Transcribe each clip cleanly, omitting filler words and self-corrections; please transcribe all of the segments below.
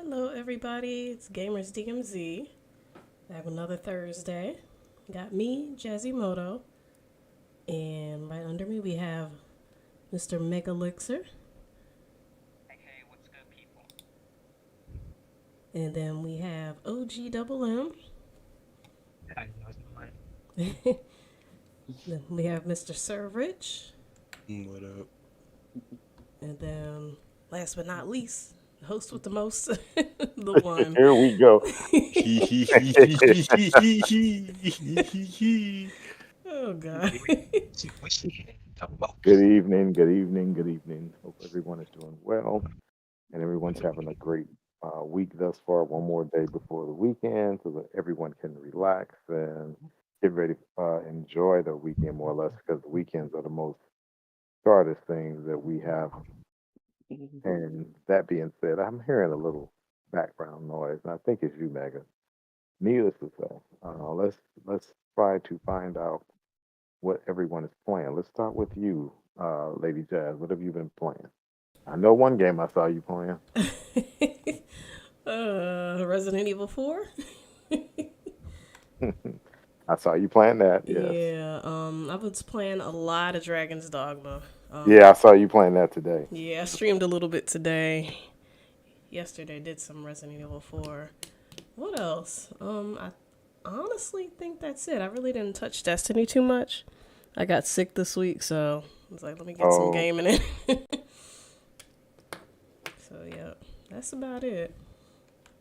Hello, everybody. It's Gamers DMZ. I have another Thursday. Got me, Jazzy Moto, and right under me we have Mr. Megalixer, Hey, hey, what's good, people? and then we have OG Double M. How you guys doing? Then we have Mr. Sir Rich, What up? and then last but not least, the host with the most, the one. Here we go. Hee hee hee hee hee hee hee hee hee. Oh God. What she had the Good most? evening, good evening, good evening. Hope everyone is doing well and everyone's having a great week thus far. One more day before the weekend so that everyone can relax and get ready to enjoy the weekend more or less because the weekends are the most hardest things that we have. And that being said, I'm hearing a little background noise, and I think it's you, Megan. Needless to say, let's try to find out what everyone is playing. Let's start with you, Lady Jazz. What have you been playing? I know one game I saw you playing. Resident Evil 4? I saw you playing that. Yes. Yeah, I was playing a lot of Dragon's Dogma. Yeah, I saw you playing that today. Yeah, I streamed a little bit today. Yesterday did some Resident Evil 4. What else? I honestly think that's it. I really didn't touch Destiny too much. I got sick this week, so I was like, let me get some Oh, gaming in. So yeah, that's about it.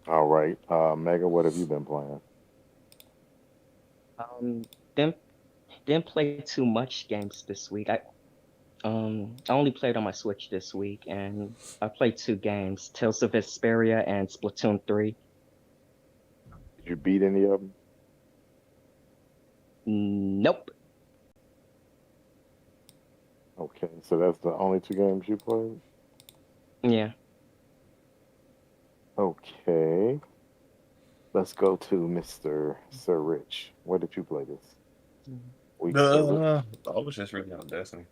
all right. Mega, what have you been playing? Um, didn't didn't play too much games this week. I only played on my Switch this week, and I played two games: Tales of Vesperia and Splatoon 3. Did you beat any of them? Nope. Okay, so that's the only two games you played? Yeah. Okay. Let's go to Mr. Sir Rich. Where did you play this week, Sir Rich? I was just really on Destiny.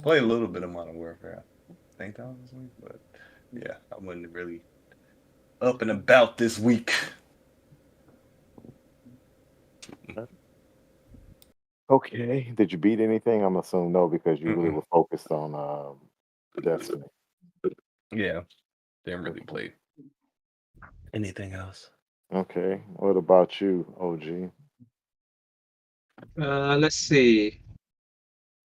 Played a little bit of Modern Warfare. I think that was this week, but yeah, I wasn't really up and about this week. Okay. Did you beat anything? I'm assuming no, because you really Mm-mm. were focused on Destiny. Yeah, didn't really play anything else. Okay. What about you, OG? Let's see.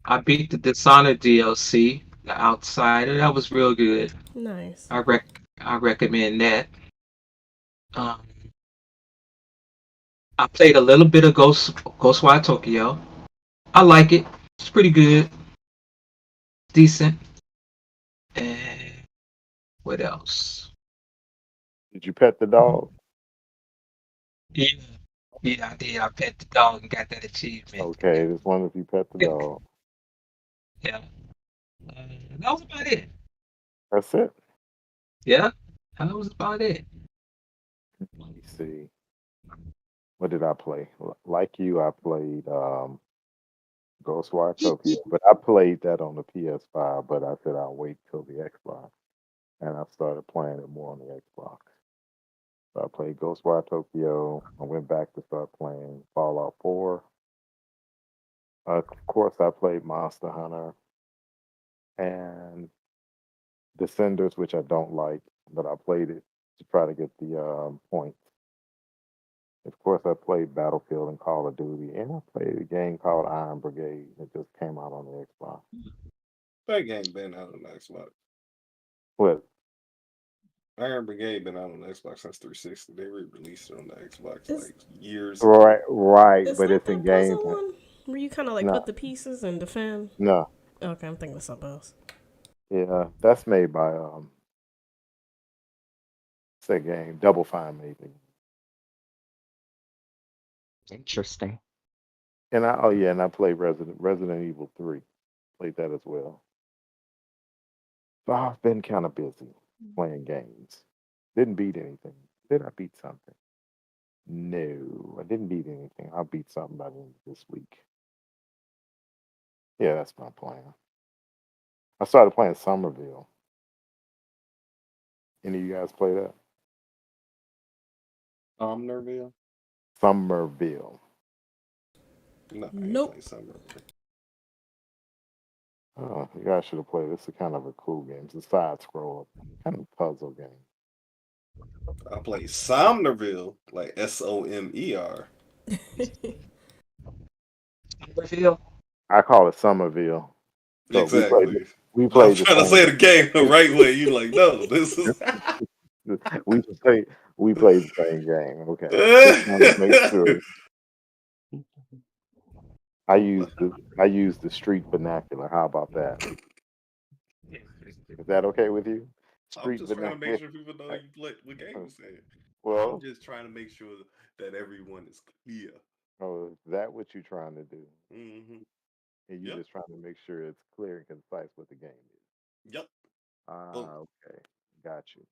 I beat the Dishonored DLC, The Outsider. That was real good. Nice. I recommend that. Um, I played a little bit of Ghostwire Tokyo. I like it. It's pretty good, decent. And what else? Did you pet the dog? Yeah, yeah, I did. I pet the dog and got that achievement. Okay, just wonder if you pet the dog. Yeah, that was about it. That's it. Yeah, that was about it. Let me see. What did I play? Like you, I played Ghostwire Tokyo, but I played that on the PS5, but I said I'll wait till the Xbox. And I started playing it more on the Xbox. So I played Ghostwire Tokyo. I went back to start playing Fallout 4. Of course, I played Monster Hunter and Descenders, which I don't like, but I played it to try to get the points. Of course, I played Battlefield and Call of Duty, and I played a game called Iron Brigade that just came out on the Xbox. That game been out on Xbox. What? Iron Brigade been out on Xbox since 360. They re-released it on the Xbox Is like years Right, ago. right, is but that it's in that Game puzzle Pass. one where you kind of like put No, the pieces and defend? no, Okay, I'm thinking of something else. yeah, that's made by say game Double Fine maybe. Interesting. And I oh yeah, and I played Resident Evil 3. Played that as well. So I've been kind of busy playing games. Didn't beat anything. Did I beat something? No, I didn't beat anything. I'll beat something by the end of this week. Yeah, that's my plan. I started playing Somerville. Any of you guys play that? Omnerville? Somerville. No, I ain't Nope. played Summer. Oh, you guys should have played. This is kind of a cool game. It's a side scroll, kind of a puzzle game. I played Somnerville, like Somer. Reveal. I call it Somerville. So Exactly. we I'm played trying to say the game the right way. You like, no, this is. we played the same game. Okay. Just wanted to make sure. I used the street vernacular. How about that? Is that okay with you? I'm Street just trying to make vernacular. sure people know you play what game you saying. Well, I'm just trying to make sure that everyone is clear. oh, is that what you're trying to do? Mm-hmm. And you're Yep. just trying to make sure it's clear and concise what the game is. Yep. Boom. Okay. Got you.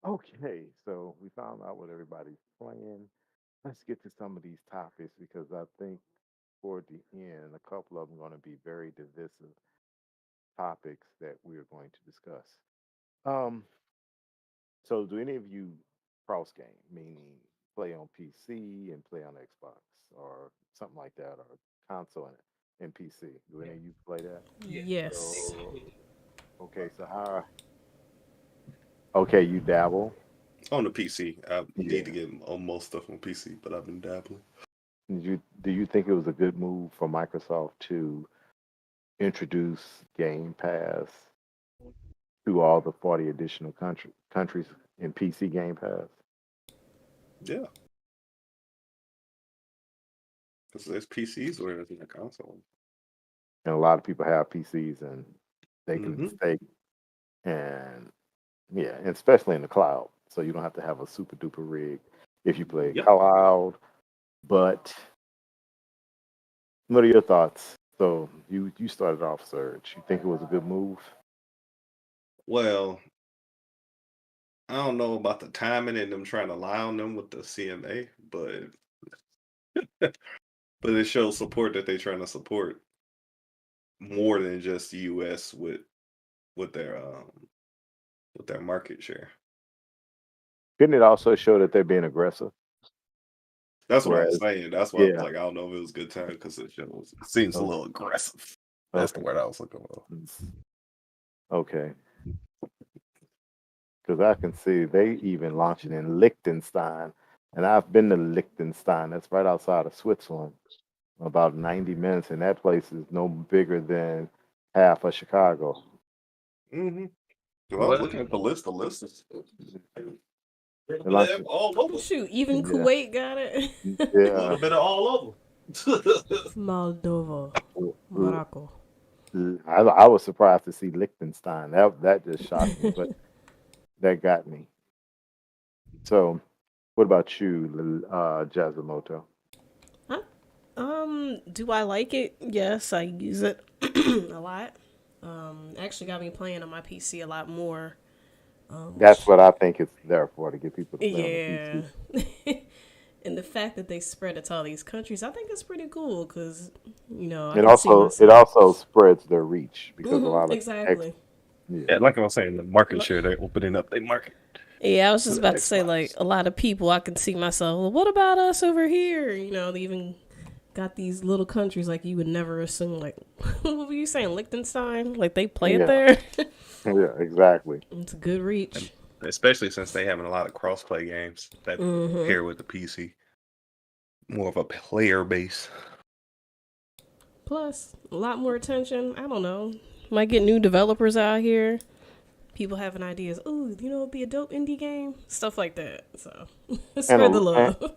Okay, so we found out what everybody's playing. Let's get to some of these topics because I think toward the end, a couple of them are going to be very divisive topics that we are going to discuss. Um, so do any of you cross game, meaning play on PC and play on Xbox or something like that, or console and PC? Do any of you play that? Yes. So, okay, so how? Okay, you dabble. On the PC. I Yeah. need to get most stuff on PC, but I've been dabbling. Do you think it was a good move for Microsoft to introduce Game Pass to all the 40 additional countries in PC Game Pass? Yeah. Because there's PCs where there's a console. And a lot of people have PCs and they can Mhm. stay and yeah, and especially in the cloud. So you don't have to have a super duper rig if you play Yep. cloud. But what are your thoughts? So you started off, Serge. You think it was a good move? Well, I don't know about the timing and them trying to lie on them with the CMA, but but it shows support that they're trying to support more than just the US with their market share. Didn't it also show that they're being aggressive? That's what I was Whereas, saying. That's why I was yeah, like, I don't know if it was a good time because it seems a little aggressive. That's the okay, word I was looking for. okay. Because I can see they even launching in Liechtenstein, and I've been to Liechtenstein. That's right outside of Switzerland, about 90 minutes, and that place is no bigger than half of Chicago. Mm-hmm. I was Well, looking at the list. The list is They're launching, all over. Shoot, even yeah, Kuwait got it. A yeah. little bit of all over. Moldova, L- Morocco. I was surprised to see Liechtenstein. That just shocked me, but that got me. So, what about you, Jazumoto? Huh? Do I like it? Yes, I use it a lot. Actually got me playing on my PC a lot more. That's Which, what I think it's there for, to get people to play on the yeah. PC. And the fact that they spread it to all these countries, I think it's pretty cool because, I It can see it myself. also spreads their reach because a lot of Exactly. yeah. Yeah, like I was saying, the market share, they're opening up their market Yeah, I was to just the about to say, like, Xbox. a lot of people, I can see myself, well, what about us over here? They even got these little countries, like, you would never assume, like, what were you saying, Liechtenstein? Like, they play it Yeah, there? yeah, exactly. It's a good And reach. especially since they having a lot of cross-play games that pair with the PC. More of a player base. Plus, a lot more attention. I don't know. Might get new developers out here. People having ideas. Ooh, it'd be a dope indie game. Stuff like that. So, And spread the a love.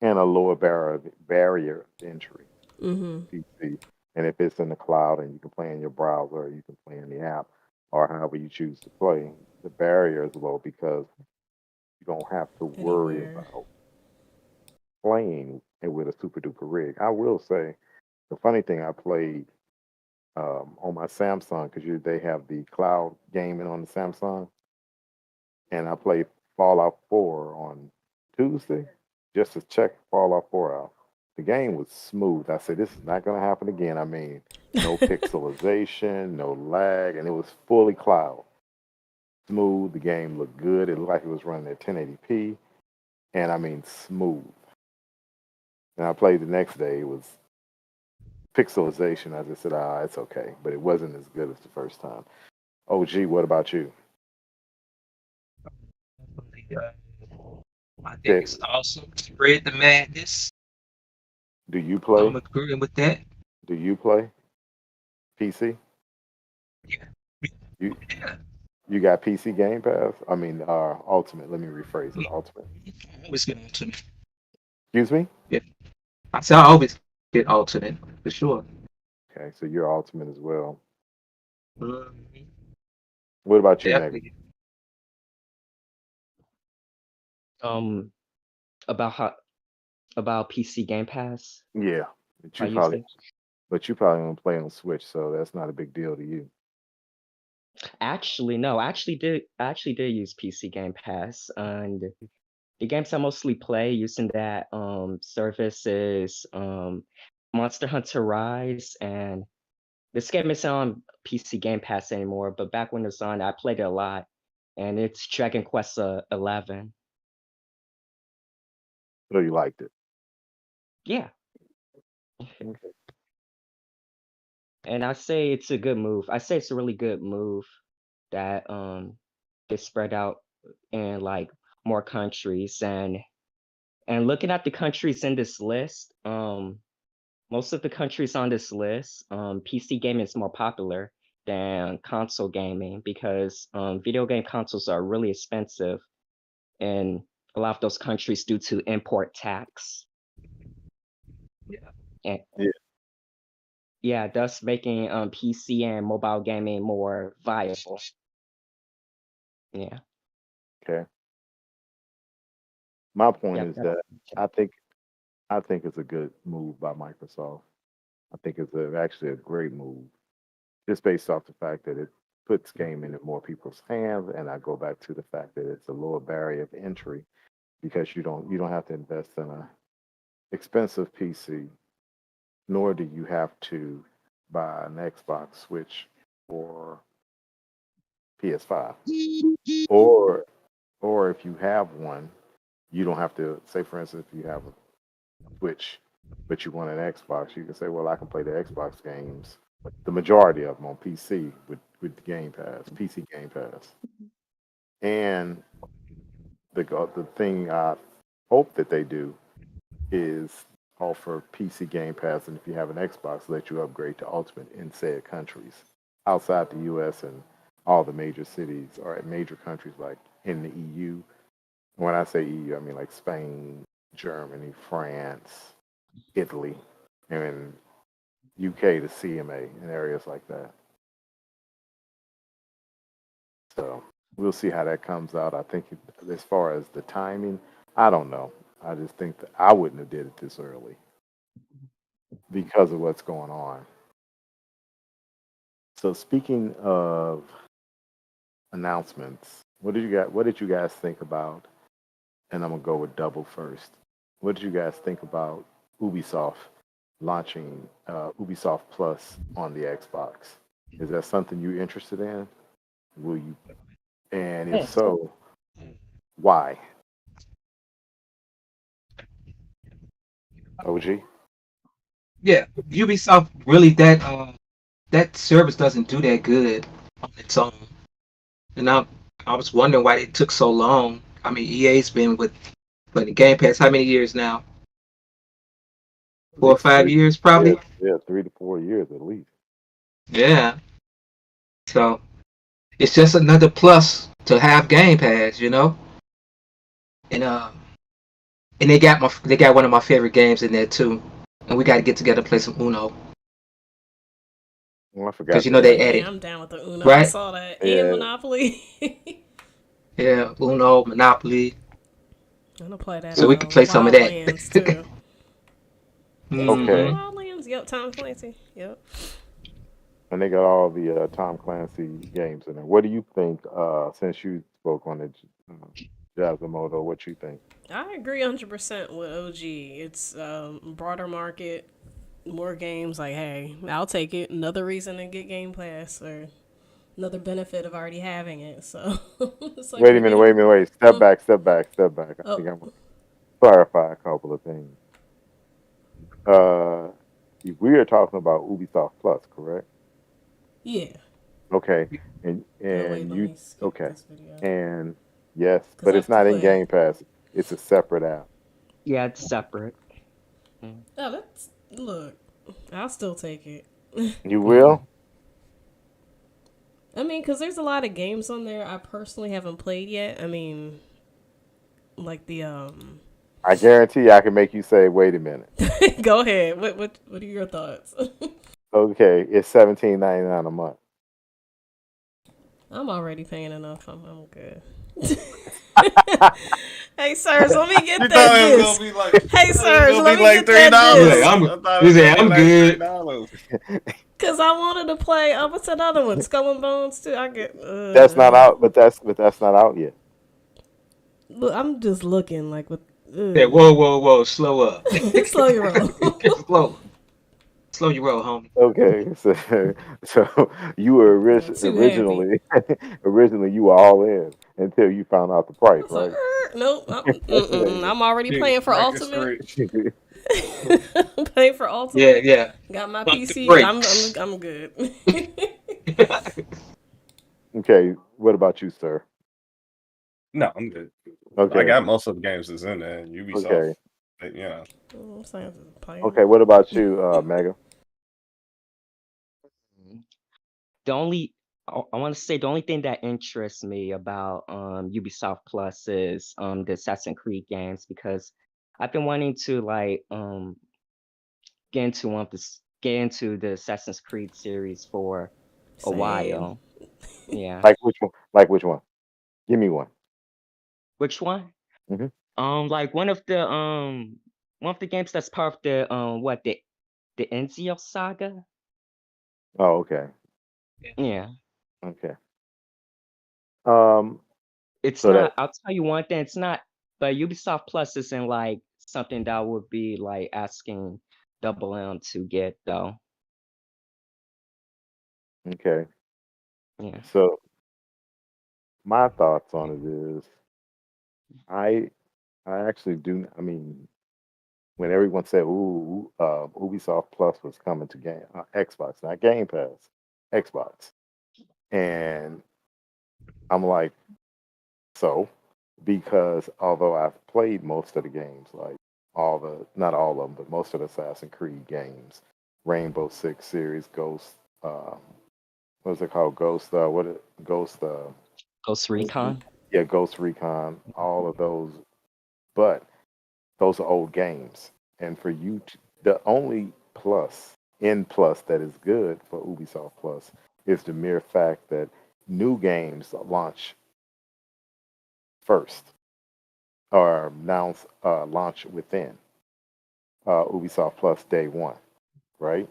and a lower barrier to entry. PC. And if it's in the cloud and you can play in your browser, or you can play in the app, or however you choose to play, the barrier is low because you don't have to worry Anywhere. about playing it with a super duper rig. I will say the funny thing, I played on my Samsung because they have the cloud gaming on the Samsung, and I played Fallout 4 on Tuesday just to check Fallout 4 out. The game was smooth. I said, this is not going to happen again. I mean, no pixelization, no lag, and it was fully cloud. smooth. The game looked good. It looked like it was running at 1080p, and I mean smooth. And I played the next day. It was pixelization. I just said, it's okay, but it wasn't as good as the first time. OG, what about you? I think That it's awesome. Spread the madness. do you I'm play? agreeing with that. Do you play PC? Yeah. You Yeah. you got PC Game Pass? I mean, Ultimate. Let me rephrase it. Ultimate. I always get alternate. Excuse me. Yeah. I say I always get alternate for sure. Okay, so you're Ultimate as well. Mhm. What about you, Megan? Definitely. Um, about how about PC Game Pass, Yeah, but how you you probably say? don't play on Switch, so that's not a big deal to you. Actually, no. I actually did use PC Game Pass, and the games I mostly play using that service is Monster Hunter Rise, and this game isn't on PC Game Pass anymore. But back when it was on, I played it a lot, and it's Dragon Quest 11. So you liked it. Yeah, Okay. and I say it's a good move. I say it's a really good move that gets spread out in like more countries, and looking at the countries in this list, most of the countries on this list, PC gaming is more popular than console gaming because video game consoles are really expensive in a lot of those countries due to import tax. Yeah. And Yeah. yeah, thus making PC and mobile gaming more viable. Yeah. Okay. My point Yep. is that I think I think it's a good move by Microsoft. I think it's actually a great move, just based off the fact that it puts gaming in more people's hands, and I go back to the fact that it's a lower barrier of entry because you don't have to invest in a expensive PC, nor do you have to buy an Xbox Switch or PS5, or if you have one, you don't have to say, for instance, if you have a Switch, but you want an Xbox, you can say, well, I can play the Xbox games, the majority of them on PC with the Game Pass, PC Game Pass. And the thing I hope that they do is offer PC Game Pass, and if you have an Xbox, let you upgrade to Ultimate in said countries outside the U.S. and all the major cities or major countries like in the EU. When I say EU, I mean like Spain, Germany, France, Italy, and UK to CMA and areas like that. So we'll see how that comes out. I think as far as the timing, I don't know. I just think that I wouldn't have did it this early because of what's going on. So speaking of announcements, what did you guys think about? And I'm gonna go with double first. What did you guys think about Ubisoft launching Ubisoft Plus on the Xbox? Is that something you're interested in? Will you? And if Yes. so, why? OG? Yeah. Ubisoft really that service doesn't do that good on its own. And I was wondering why it took so long. I mean, EA's been with the Game Pass how many years now? At 4 or 5 years yeah, probably. yeah, 3 to 4 years at least. Yeah. So it's just another plus to have Game Pass, you know. And they got one of my favorite games in there too. And we got to get together and play some Uno Oh, I because forgot you they know Oh they had yeah, added I'm down with the Uno. I right. saw that and yeah. Monopoly. Yeah, Uno, Monopoly. I'm gonna play that So we can play some of that. Wildlands too. Is it called Okay. hmm Wildlands? Yep, Tom Clancy. Yep. And they got all the Tom Clancy games in there. What do you think? Since you spoke on it, Jazamoto, what you think? I agree 100% with OG. It's broader market, more games. Like, hey, I'll take it. Another reason to get Game Pass. Or another benefit of already having it. So it's like, Wait a well, minute, you wait a know, minute, wait. Step back, step back, step back. I oh think I'm gonna clarify a couple of things. Uh, we are talking about Ubisoft Plus, correct? yeah. Okay, and Oh wait, and let you me skip okay, this video and yes, because but I it's have to not in play. Game Pass. It's a separate app. Yeah, it's separate. Mm. Oh, that's look. I'll still take it. You Yeah. will? I mean, because there's a lot of games on there I personally haven't played yet. I mean, like the I guarantee I can make you say, "Wait a minute." Go ahead. What are your thoughts? Okay, it's $17.99 a month. I'm already paying enough. I'm good. Hey, sirs, let me get You that thought it was disc. gonna be like Hey, it was sirs, gonna let be me like get that He's like, disc. $3. I'm, I thought it he's was like, gonna be I'm like good. $3. Cause I wanted to play. What's that other one? Skull and Bones too. I get. That's not out, but that's not out yet. Look, I'm just looking like with. Yeah, whoa, whoa, whoa, slow up. Slow your roll. Slow your roll, homie. Okay, so you were Not too happy. originally you were all in until you found out the I price, was like, right? nope. I'm already Nigga, playing for back in Ultimate. straight. Paying for Yeah, Ultimate. yeah. Got my Pump the PC. brakes. I'm good. Okay, what about you, sir? No, I'm good. I Okay, got most of the games that's in there. Ubisoft, okay, yeah. I'm saying playing. okay. What about you, Mega? The only I want to say the only thing that interests me about Ubisoft Plus is the Assassin's Creed games because I've been wanting to like get into the Assassin's Creed series for a Same. while. Yeah. Like which one? Like which one? Give me one. Which one? Hmm. Like one of the games that's part of the the Ezio saga. Oh, okay, Yeah. okay. Um, It's so that not. I'll tell you one thing. It's not. But Ubisoft Plus isn't like something that would be like asking Double M to get though. okay. Yeah. So my thoughts on it is, I I actually do. I mean, when everyone said, "Ooh, Ubisoft Plus was coming to Xbox, not Game Pass, Xbox," and I'm like, so, because although I've played most of the games, like not all of them, but most of the Assassin's Creed games, Rainbow Six series, Ghost, what's it called? Ghost, Ghost, Ghost what's Recon. yeah, Ghost Recon, all of those, but those are old games. And for you, the only plus that is good for Ubisoft Plus is the mere fact that new games launch first or announce launch within Ubisoft Plus day one, right?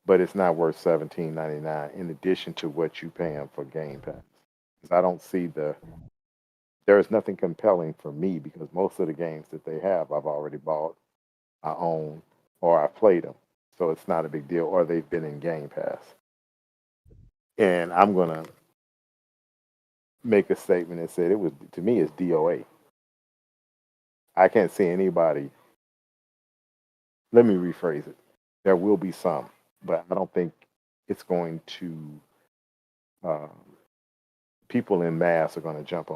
But it's not worth $17.99 in addition to what you paying for Game Pass. 'Cause I don't see there's nothing compelling for me because most of the games that they have I've already bought, I own, or I played them. So it's not a big deal, or they've been in Game Pass. And I'm gonna make a statement and say it was to me it's DOA. I can't see anybody. Let me rephrase it. There will be some, but I don't think it's going to. Uh, People in mass are going to jump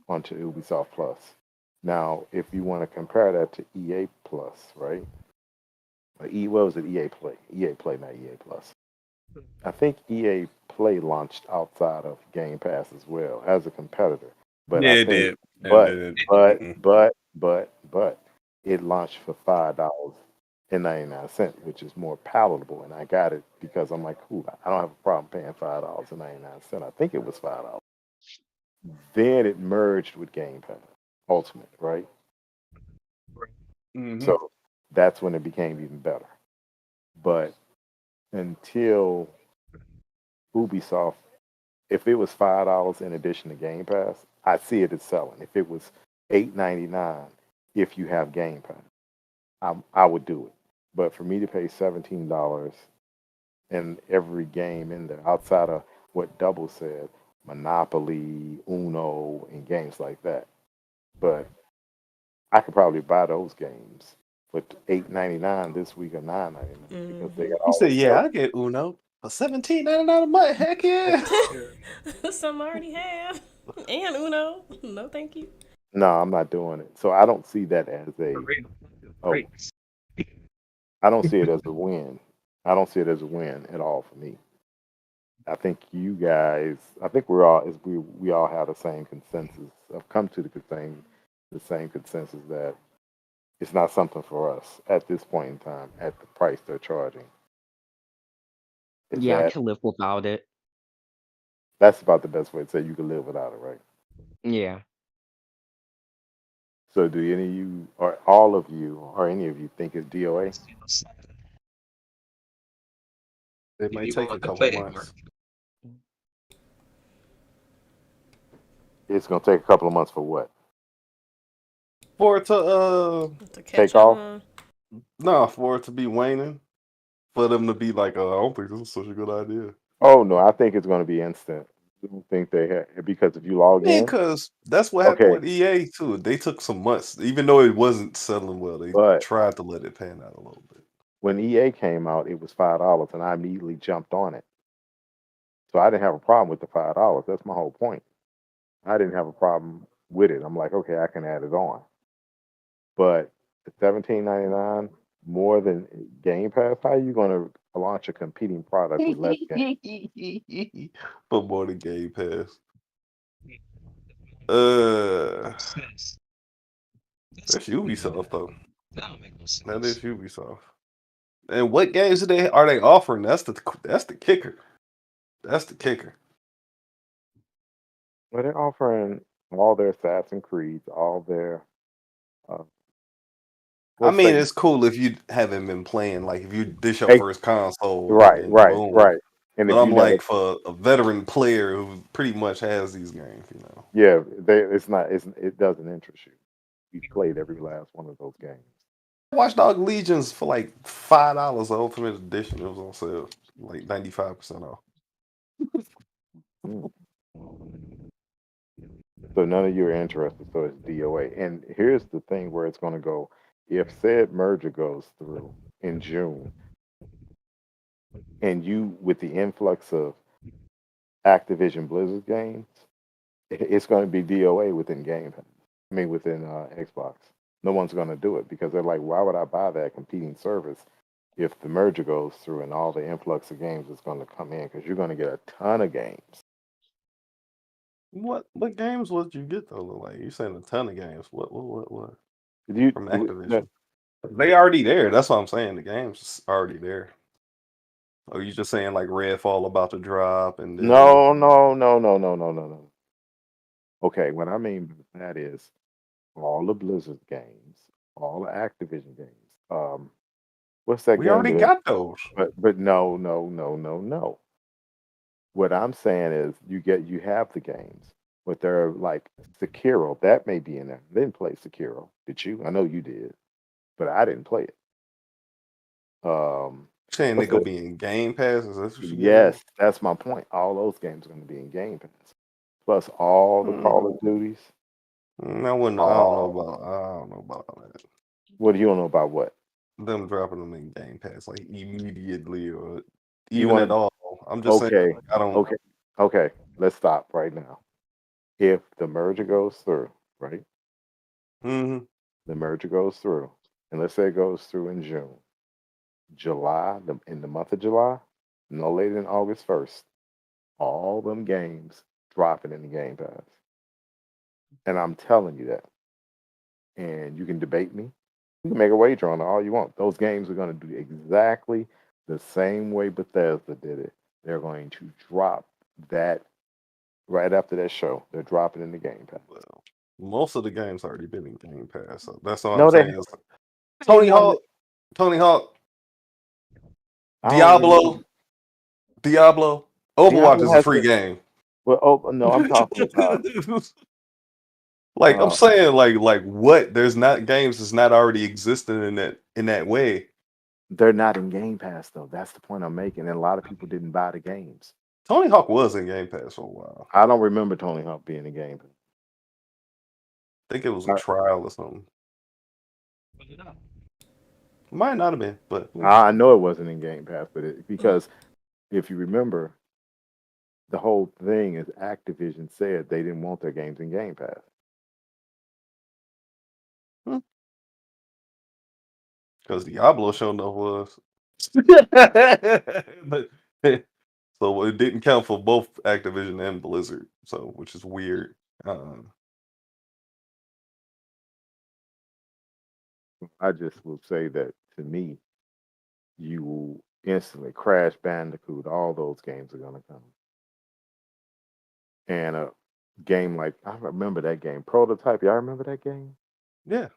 onto Ubisoft Plus. Now, if you want to compare that to EA Plus, right? What was it? EA Play. EA Play, not EA Plus. I think EA Play launched outside of Game Pass as well as a competitor. But Yeah, I it think, did. It but, did. but, Mm-mm. but, it launched for $5.99, which is more palatable. And I got it because I'm like, cool, I don't have a problem paying $5.99. I think it was $5. Then it merged with Game Pass Ultimate, right? Mm-hmm. So that's when it became even better. But until Ubisoft, if it was $5 in addition to Game Pass, I see it as selling. If it was $8.99, if you have Game Pass, I would do it. But for me to pay $17 in every game in there, outside of what Double said, Monopoly, Uno, and games like that. But I could probably buy those games for $8.99 this week or $9.99 because they got He all said, those "Yeah, I get Uno for $17.99 a month. Heck yeah!" Some I already have. And Uno. No, thank you. No, I'm not doing it. So I don't see that as oh, I don't see it as a win. I don't see it as a win at all for me. I think you guys, I think we all have the same consensus. I've come to the same consensus that it's not something for us at this point in time at the price they're charging. Is Yeah, I can live without it. that's about the best way to say you can live without it, right? Yeah. So do any of you or all of you or any of you think it's DOA? It may You take a want to couple play that, months. It's gonna take a couple of months for what? For it to To catch Take off? on. no, for it to be waning, for them to be like, I don't think this is such a good idea. Oh no, I think it's gonna be instant. I don't think they have because if you log Yeah, in, because that's what happened okay, with EA too. They took some months, even though it wasn't selling well. They but tried to let it pan out a little bit. when EA came out, it was $5, and I immediately jumped on it. So I didn't have a problem with the $5. That's my whole point. I didn't have a problem with it. I'm like, okay, I can add it on. But the $17.99 more than Game Pass, how are you going to launch a competing product with less games? But more than Game Pass. That's Ubisoft though. That don't make no sense. That is Ubisoft. And what games are they offering? That's the kicker. That's the kicker. Well, they're offering all their Assassin's Creeds, all their. Uh, I let's mean, say it's cool if you haven't been playing. Like if you this your Hey, first console, and right, then right, boom. right. And But if you I'm never, like for a veteran player who pretty much has these games, you know. yeah, it's not. It doesn't interest you. We played every last one of those games. Watchdog Legions for like $5, the Ultimate Edition. It was on sale, like 95% off. Mm. So none of you are interested. So it's DOA. And here's the thing where it's going to go. If said merger goes through in June, and you with the influx of Activision Blizzard games, it's going to be DOA within Game Pass. I mean, within Xbox. No one's going to do it because they're like, why would I buy that competing service if the merger goes through and all the influx of games is going to come in? Because you're going to get a ton of games. What games would you get though? Like you saying a ton of games. What You, from Activision? They already there. That's what I'm saying. The game's already there. Or you just saying like Redfall about to drop and then no. Okay, what I mean by that is all the Blizzard games, all the Activision games. What's that we game? already got those. But no. What I'm saying is you have the games, but they're like Sekiro. That may be in there. I didn't play Sekiro. Did you? I know you did, but I didn't play it. Saying they what's gonna that? be in Game Pass? Is that what you Yes, that's my point. All those games are going to be in Game Pass, plus all the Call of Duties. I don't know about all that. What do you know about what? Them dropping them in Game Pass like immediately or You even want at all. I'm just saying okay, like, I don't. okay. Let's stop right now. If the merger goes through, right? Mm-hmm. The merger goes through, and let's say it goes through in June, in the month of July, no later than August 1st, all them games dropping in the Game Pass. And I'm telling you that. And you can debate me. You can make a wager on it all you want. Those games are going to do exactly the same way Bethesda did it. They're going to drop that right after that show. They're dropping in the Game Pass. Well, most of the games already been in Game Pass, so that's all No, I'm they saying. Tony Hawk, Diablo, Overwatch is a free game. Well, no, I'm talking about. Like I'm saying, like what? There's not games that's not already existing in that way They're not in Game Pass though. That's the point I'm making. And a lot of people didn't buy the games. Tony Hawk was in Game Pass for a while. I don't remember Tony Hawk being in Game Pass. I think it was a trial or something. Might not have been, but I know it wasn't in Game Pass, but because if you remember, the whole thing is Activision said they didn't want their games in Game Pass. because Diablo showed enough was. But, so it didn't count for both Activision and Blizzard, so which is weird. I just will say that to me, you will instantly Crash Bandicoot. All those games are gonna come, and a game like I remember that game Prototype. Y'all remember that game? Yeah,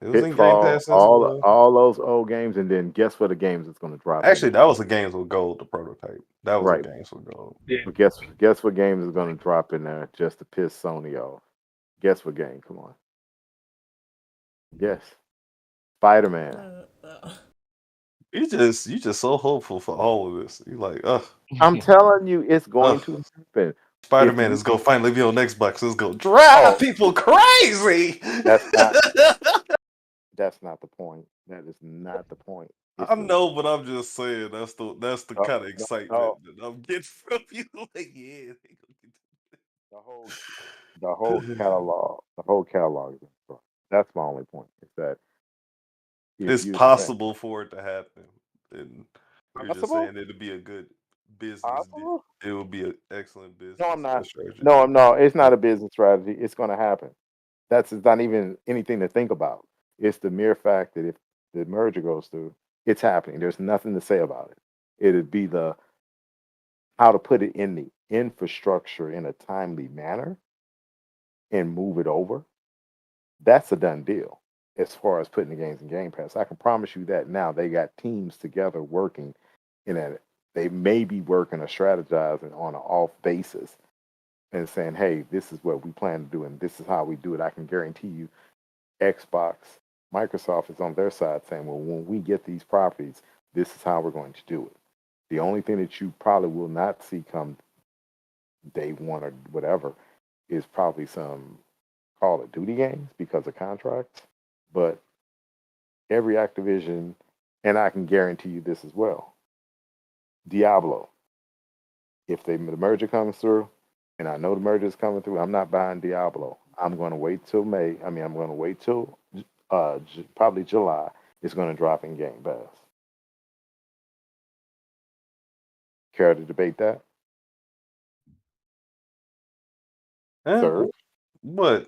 it was in Game Pitfall, Pass as well. all those old games, and then guess what? The games it's gonna drop. Actually, that was a Games with Gold, the prototype. That was Right. a Games with Gold. But guess what games is gonna drop in there just to piss Sony off? Guess what game? Come on. Yes. Spider-Man. You just so hopeful for all of this. You're like, ugh. I'm telling you, it's going to happen. Spider-Man is gonna finally be on Xbox. It's gonna drive people crazy. That's not the point. That is not the point. I know, but I'm just saying that's the kind of excitement that I'm getting from you. Like, yeah, the whole catalog is in front. That's my only point. Is that it's possible for it to happen, and you're just saying it'd be a good business. It would be an excellent business. No, I'm not. strategy. No, it's not a business strategy. It's going to happen. It's not even anything to think about. It's the mere fact that if the merger goes through, it's happening. There's nothing to say about it. It'd be the how to put it in the infrastructure in a timely manner and move it over. That's a done deal as far as putting the games in Game Pass. I can promise you that now they got teams together working in that. They may be working or strategizing on an off basis and saying, hey, this is what we plan to do and this is how we do it. I can guarantee you Xbox, Microsoft is on their side saying, well, when we get these properties, this is how we're going to do it. The only thing that you probably will not see come day one or whatever is probably some Call of Duty games because of contracts. But every Activision, and I can guarantee you this as well, Diablo, if the merger comes through, and I know the merger is coming through, I'm not buying Diablo. I'm going to wait till May. I'm going to wait till probably July. It's going to drop in Game Pass. Care to debate that? Sir? But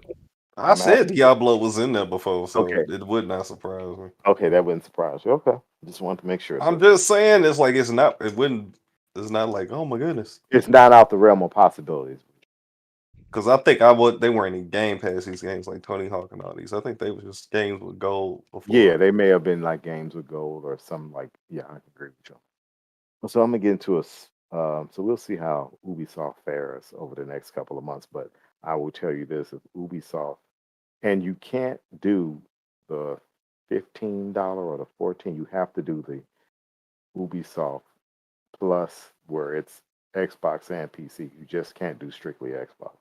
I said Diablo was in there before, so it would not surprise me. Okay, that wouldn't surprise you. Okay, just wanted to make sure. I'm just saying it's like it's not like, oh my goodness. It's not out the realm of possibilities. Because I think they weren't in Game Pass, these games like Tony Hawk and all these. I think they were just games with gold before. Yeah, they may have been like games with gold or something like. Yeah, I agree with you. So I'm gonna get into so we'll see how Ubisoft fares over the next couple of months. But I will tell you this: if Ubisoft, and you can't do the $15 or the $14, you have to do the Ubisoft Plus, where it's Xbox and PC. You just can't do strictly Xbox.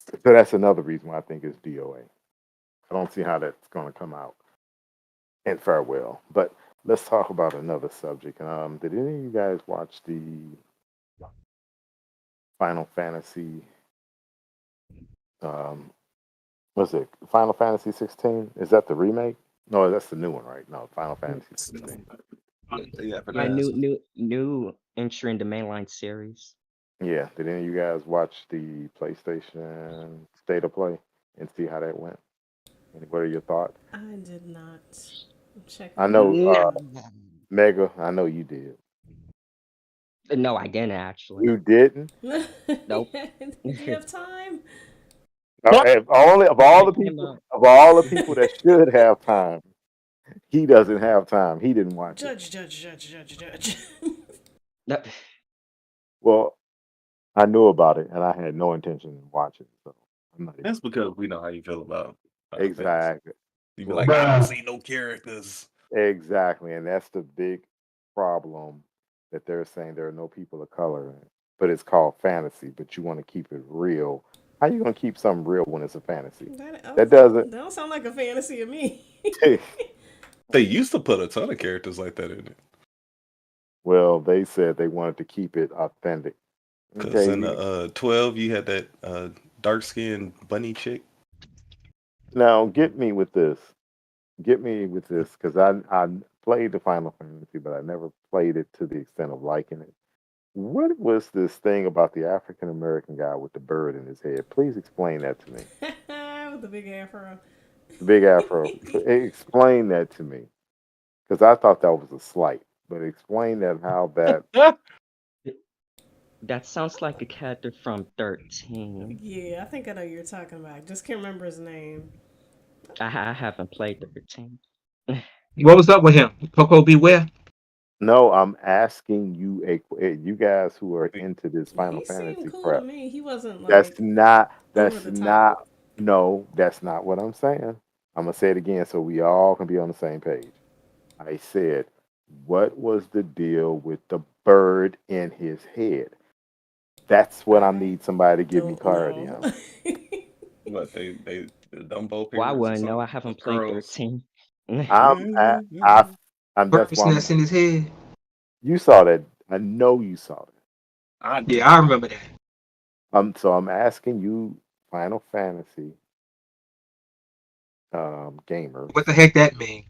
So that's another reason why I think it's DOA. I don't see how that's going to come out and fare well. But let's talk about another subject. Did any of you guys watch the Final Fantasy? Was it Final Fantasy 16? Is that the remake? No, that's the new one, right? No, Final Fantasy 16. Yeah, new entry in the mainline series. Yeah. Did any of you guys watch the PlayStation State of Play and see how that went? And what are your thoughts? I did not check. I know, Mega, I know you did. No, I didn't actually. You didn't? Nope. Did you have time? Of all the people that should have time, he doesn't have time. He didn't watch it. Judge. Well, I knew about it, and I had no intention of watching it. So I'm not. That's because we know how you feel about Final Fantasy. Exactly. You be Well, like, I don't see no characters. exactly, and that's the big problem that they're saying there are no people of color in it. But it's called fantasy, but you want to keep it real. How you gonna keep something real when it's a fantasy? That doesn't. That don't sound like a fantasy to me. They used to put a ton of characters like that in it. Well, they said they wanted to keep it authentic. Cause Okay, in the 12, you had that dark skinned bunny chick. now get me with this. Get me with this, because I played the Final Fantasy, but I never played it to the extent of liking it. What was this thing about the African American guy with the bird in his head? Please explain that to me. With the big afro. The big afro. Explain that to me, because I thought that was a slight. But explain that how that. That sounds like a character from 13. Yeah, I think I know who you're talking about. Just can't remember his name. I haven't played 13. What was up with him? Coco Beware? No, I'm asking you you guys who are into this Final He seemed Fantasy cool to crap. me. He wasn't That's like not. over That's the top. not. No, that's not what I'm saying. I'm gonna say it again so we all can be on the same page. I said, what was the deal with the bird in his head? That's what I I need somebody to give me don't clarity know. on. What they the Dumbo Well, I parents or wouldn't know. something? I haven't With played curls. 13. I'm at, I, I'm. That's Bird's why I'm. nest in his head. You saw that. I know you saw that. I Yeah, did I not. remember that. So I'm asking you, Final Fantasy gamers. What the heck that mean?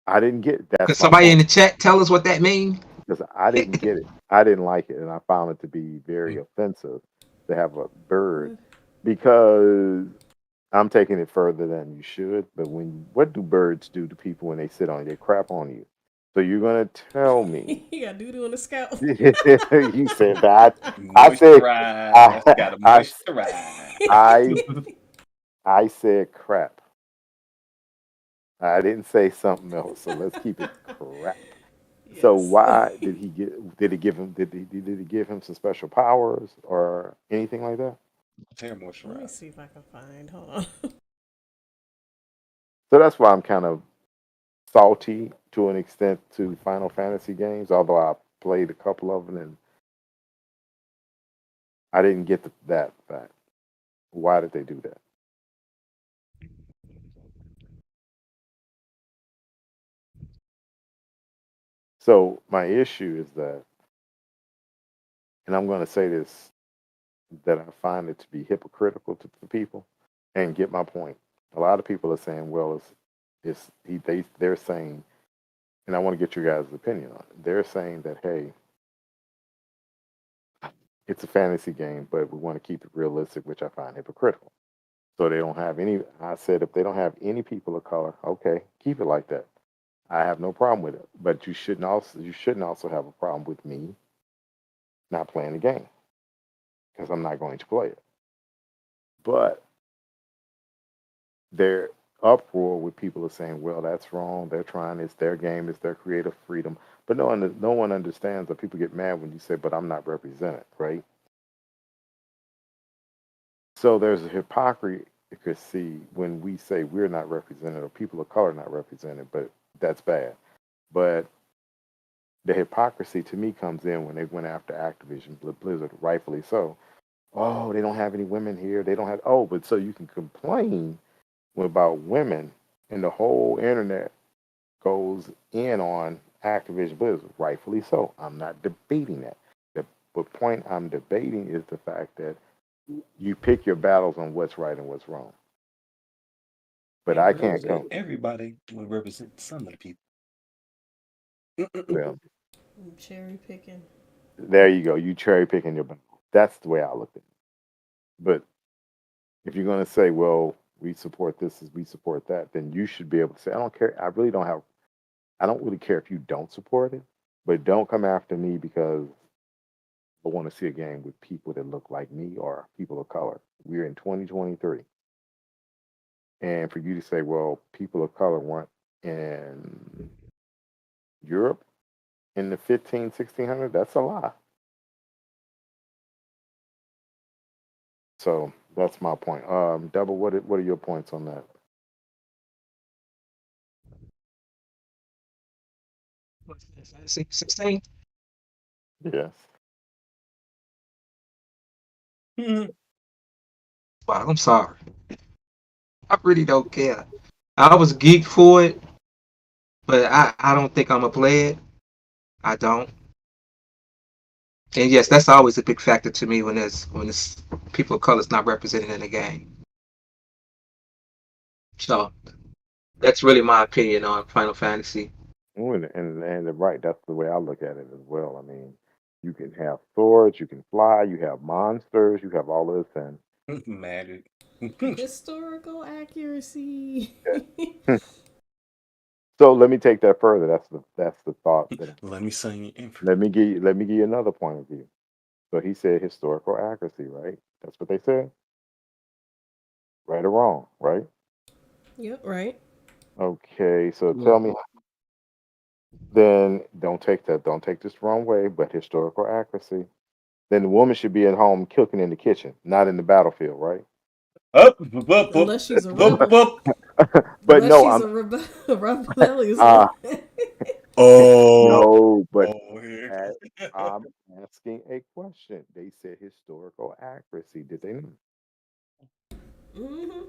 I didn't get. That's Could my somebody in point. the chat tell us what that mean? Because I didn't get it. I didn't like it, and I found it to be very offensive to have a bird, because I'm taking it further than you should. But what do birds do to people when they sit on you? They crap on you. So you're gonna tell me? He got doo doo in the scalp. You said that. I said Moisturize. Gotta I moisturize. I I said crap. I didn't say something else. So let's keep it crap. So Yes. why did he get? Did he give him? Did he give him some special powers or anything like that? Hair Let me moisturize. see if I can find. Hold on. So that's why I'm kind of salty to an extent to Final Fantasy games. Although I played a couple of them and I didn't get that fact. Why did they do that? So my issue is that, and I'm going to say this, that I find it to be hypocritical to the people, and get my point. A lot of people are saying, well, they're saying, and I want to get your guys' opinion on it. They're saying that, hey, it's a fantasy game, but we want to keep it realistic, which I find hypocritical. So they don't have any. I said, if they don't have any people of color, okay, keep it like that. I have no problem with it. But you shouldn't also have a problem with me not playing the game, because I'm not going to play it. But their uproar with people are saying, well, that's wrong. They're trying. It's their game. It's their creative freedom. But no one understands that people get mad when you say, but I'm not represented, right? So there's a hypocrisy when we say we're not represented or people of color not represented, but that's bad. But the hypocrisy to me comes in when they went after Activision Blizzard, rightfully so. Oh, they don't have any women here. They don't have. Oh, but so you can complain about women, and the whole internet goes in on Activision Blizzard, rightfully so. I'm not debating that. The point I'm debating is the fact that you pick your battles on what's right and what's wrong. But I can't come. Everybody will represent some of the people. Well, Cherry picking. there you go. You cherry picking your battle. That's the way I look at it. But if you're going to say, well, we support this as we support that, then you should be able to say, I don't care. I don't really care if you don't support it, but don't come after me because I want to see a game with people that look like me or people of color. We're in 2023. And for you to say, well, people of color weren't in Europe in the 1600, that's a lie. So that's my point. Double, what are your points on that? What's that, Fantasy 16? Yes. Wow, I'm sorry. I really don't care. I was geeked for it, but I don't think I'm gonna play it. I don't. And yes, that's always a big factor to me when it's people of color's not represented in the game. So that's really my opinion on Final Fantasy. Oh, and right, that's the way I look at it as well. I mean, you can have swords, you can fly, you have monsters, you have all this, and Magic. Historical accuracy. yeah. So let me take that further. That's the thought that Let me sing your info. let me give you another point of view. So he said historical accuracy, right? That's what they said, right or wrong, right? Yep, right. Okay, so Yeah. tell me, then don't take this the wrong way, but historical accuracy. Then the woman should be at home cooking in the kitchen, not in the battlefield, right? Up, up, up, up, Unless she's a up, rebel. up. But Unless no, she's I'm a rebellious uh woman. Oh, no, but here. at, I'm asking a question. They said historical accuracy. Did they not? Mm-hmm.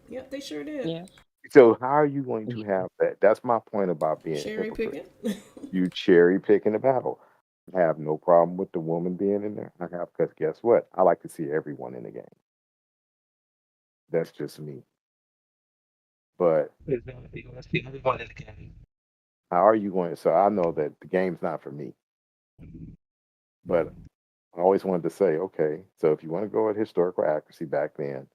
Yep, they sure did. Yeah. So how are you going to have that? That's my point about being a Cherry hypocrite. picking. You cherry picking the battle. I have no problem with the woman being in there. I have because guess what? I like to see everyone in the game. That's just me. But That's the only one in the game. how are you going? So I know that the game's not for me. But I always wanted to say, okay, so if you want to go at historical accuracy back then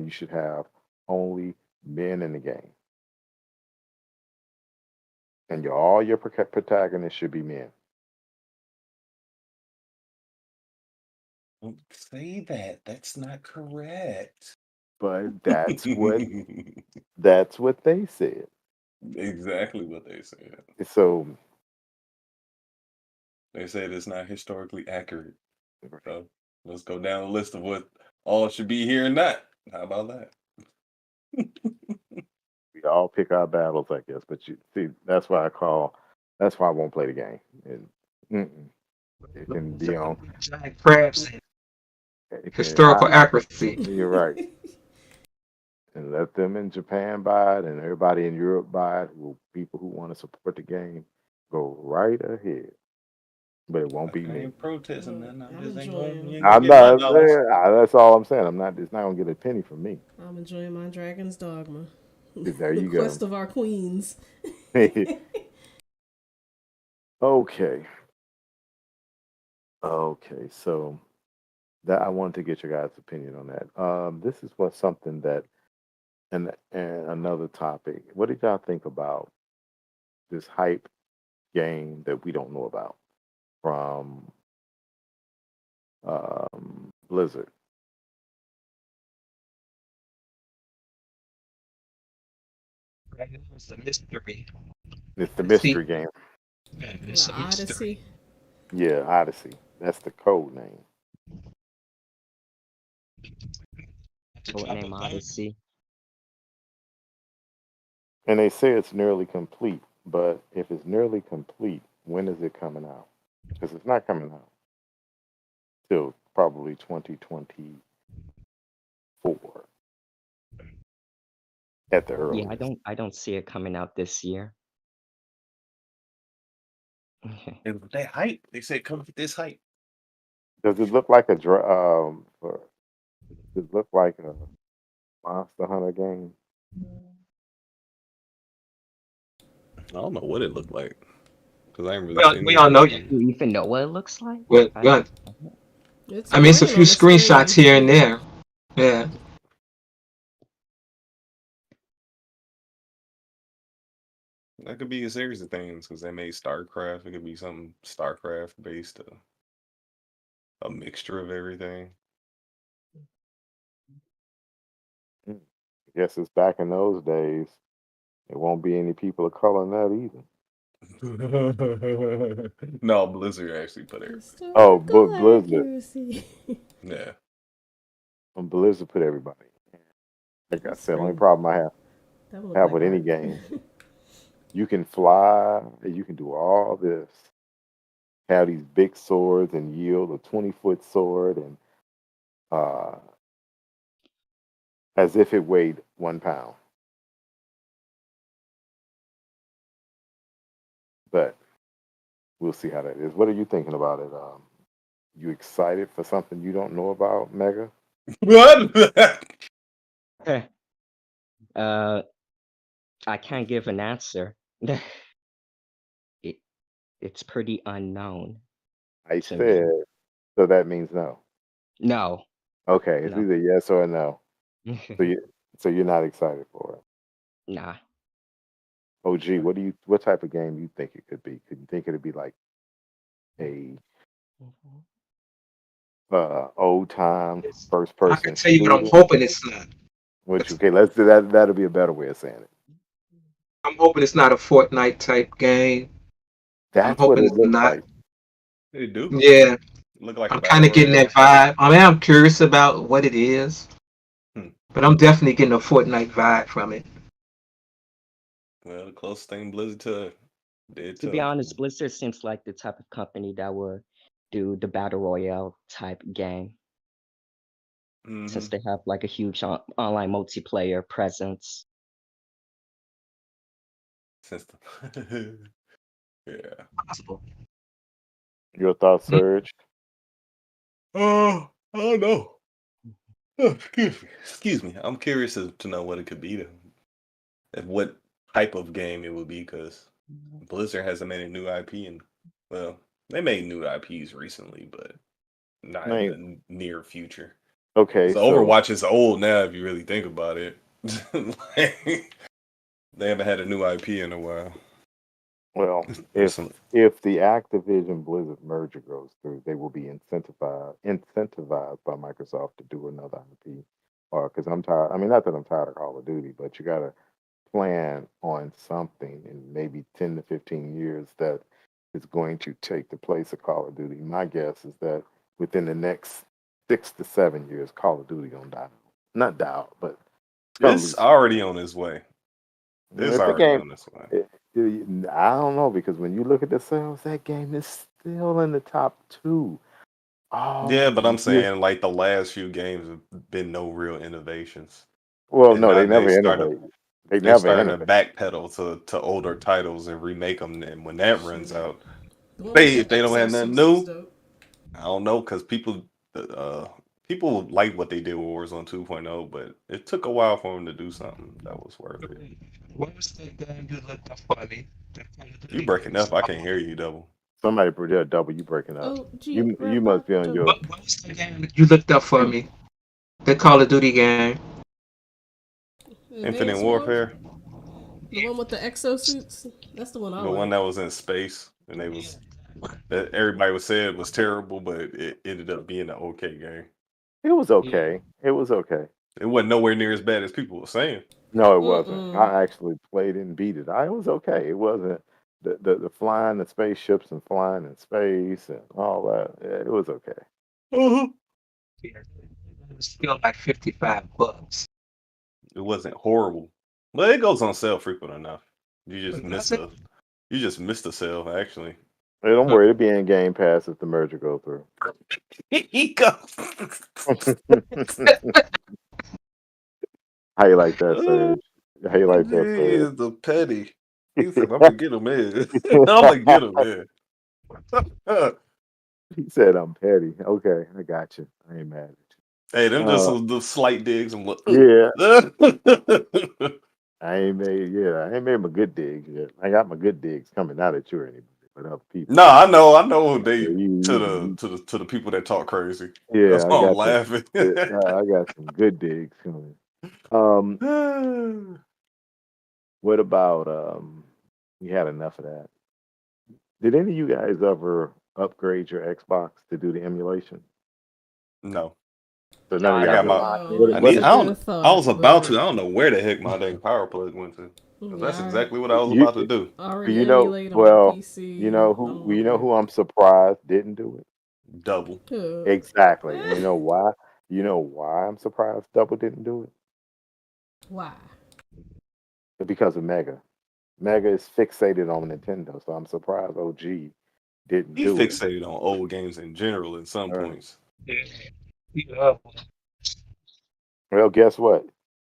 you should have only men in the game, and all your protagonists should be men. Don't say that. That's not correct. But that's what they said. Exactly what they said. So They said it's not historically accurate. So let's go down the list of what all should be here and not. How about that? we all pick our battles, I guess. But you see, that's why I won't play the game. And mm-mm, it can be on. Giant crabs and It can. historical accuracy. You're right. And let them in Japan buy it, and everybody in Europe buy it. People who want to support the game, go right ahead. But it won't be I me. ain't protesting Look, nothing. I'm I'm just ain't going. You enjoying. ain't gonna I'm get my not dollars. saying that's all I'm saying. I'm not. It's not gonna get a penny from me. I'm enjoying my Dragon's Dogma. There The you go. quest of our queens. Okay. Okay. So that I wanted to get your guys' opinion on that. This is what something that and another topic. What did y'all think about this hype game that we don't know about from Blizzard? It's a mystery. It's the See, mystery game. it's The a mystery. Odyssey. Yeah, Odyssey. That's the code name. To Code drop a name bomb. Odyssey. And they say it's nearly complete, but if it's nearly complete, when is it coming out? Because it's not coming out till probably 2024 at the Yeah, earliest. I don't see it coming out this year. And with that hype, they said come with this hype. Does it look like does it look like a Monster Hunter game? I don't know what it looked like because I ain't really We all, seen we any all know you. gameplay. You even know what it looks like? Well, I well, It's I mean, it's a plain few on the screenshots screen. here and there. Yeah. That could be a series of things because they made StarCraft. It could be something StarCraft based, a mixture of everything. Mm. I guess it's back in those days. There won't be any people of color in that either. No, Blizzard actually put everybody. Oh, Historical Blizzard. accuracy. Yeah. Blizzard put everybody. Like I That said, only screen. problem I have That look have like with any art. game You can fly, and you can do all this. Have these big swords and yield a 20-foot sword, and uh, as if it weighed 1 pound. But we'll see how that is. What are you thinking about it? You excited for something you don't know about, Mega? What? uh, I can't give an answer. it it's pretty unknown I to me. said, so that means no. No, Okay, it's no, either yes or no. So you're not excited for it. nah. OG, what type of game you think it could be? Could you think it'd be like a old time first I can person tell you what I'm shooter? hoping it's not. Okay, let's do that. That'll be a better way of saying it. I'm hoping it's not a Fortnite type game. I'm That's what hoping it it's looks not. like. They do. Yeah, Look like a I'm battle kind of getting royale. that vibe. I mean, I'm curious about what it is, Hmm. but I'm definitely getting a Fortnite vibe from it. Well, the closest thing Blizzard to did To be tough. honest, Blizzard seems like the type of company that would do the battle royale type game, since they have like a huge online multiplayer presence. Since the yeah. Possible. Your thoughts, Mm, Surge? Oh, I don't know. Oh, excuse me. Excuse me. I'm curious to know what it could be, and what type of game it would be, because Blizzard hasn't made a new IP, and well, they made new IPs recently, but not in Name. the near future. Okay, So so Overwatch is old now, if you really think about it. Like, they haven't had a new IP in a while. well, There's if some. if the Activision Blizzard merger goes through, they will be incentivized by Microsoft to do another IP. Or because I'm tired. I mean, not that I'm tired of Call of Duty, but you got to plan on something in maybe 10 to 15 years that is going to take the place of Call of Duty. My guess is that within the next 6 to 7 years, Call of Duty gonna die. Not die out, but it's gonna It's lose. already on its way. It's If the already game, on its way. I don't know because when you look at the sales, that game is still in the top two. Yeah, Oh, but I'm yeah. saying like the last few games have been no real innovations, Well, and no, now they never innovate. They they're never starting to innovate. backpedal to older titles and remake them. And when that runs Shit. out, The one with if the they don't have nothing exosuits was new, dope. I don't know, because people like what they did with Warzone 2.0, but it took a while for them to do something that was worth it. What was the game you looked up for me? You breaking up? I can't hear you, Double. Somebody there, double. You breaking up? Oh, gee, You RedFall. must be on your. What was the game you looked up for me? The Call of Duty game. Infinite Advanced Warfare. Warfare, The one with the exosuits. That's the one I the one like. that was in space, and that everybody was saying it was terrible, but it ended up being an okay game. It was okay. It was okay. It wasn't nowhere near as bad as people were saying. No, it wasn't. Mm-mm. I actually played it and beat it. It was okay. It wasn't the flying the spaceships and flying in space and all that. Yeah, it was okay. Uh-huh. It was still like $55. It wasn't horrible, but it goes on sale frequent enough. You just Does missed it? the sale actually. Hey, don't worry, it'll be in Game Pass if the merger go through. He goes. How you like that, Serge? How you like He that, Serge? is the petty. He said, "I'm gonna get him in. I'm gonna get him in." He said I'm petty. Okay, I got you. I ain't mad Hey, at them just you. was the slight digs and look. Yeah, No, I ain't made my good digs yet. I got my good digs coming out at you anybody, but other people. I know they You, to the people that talk crazy. That's yeah, why I'm laughing. I got some good digs coming. Um, what about we had enough of that. Did any of you guys ever upgrade your Xbox to do the emulation? No, So No, none of I I y'all got never. did. my. No, I it's need. a I good don't. I thought, was about to. but I don't know where the heck my dang power plug went to. Because that's yeah, exactly what I was You about to do. I already know, emulate on my well, PC. I'm you know looking. who I'm surprised didn't do it? Double. Exactly. And you know why? You know why I'm surprised Double didn't do Why? it? Because of Mega. Mega is fixated on Nintendo, so I'm surprised OG didn't He do it. fixated on old games in general in some All right. points. Yeah. Well, guess what?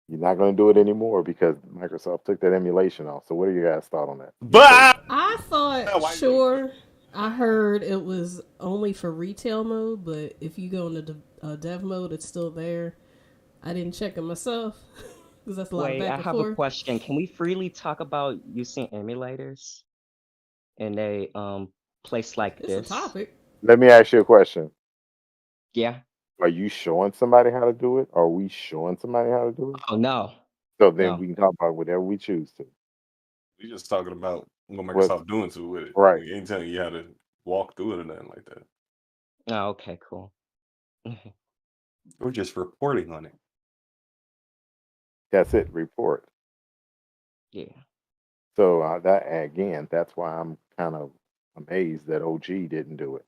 You're not going to do it anymore because Microsoft took that emulation off. So, what are your guys' thought on that? But I thought, why you gonna sure, I heard it was only for retail mode, but if you go into dev mode, it's still there. I didn't check it myself because that's a lot of Wait, I back and have a forth. question. Can we freely talk about using emulators in a place like It's a this? topic. Let me ask you a question. Yeah. Are you showing somebody how to do it? Are we showing somebody how to do it? Oh no, So then no. we can talk about whatever we choose to. We just talking about what What? Microsoft doing to it with it. Right. We ain't telling you how to walk through it or nothing like that. Oh, okay, cool. We're just reporting on it. That's it. Report. Yeah. So that again, that's why I'm kind of amazed that OG didn't do it.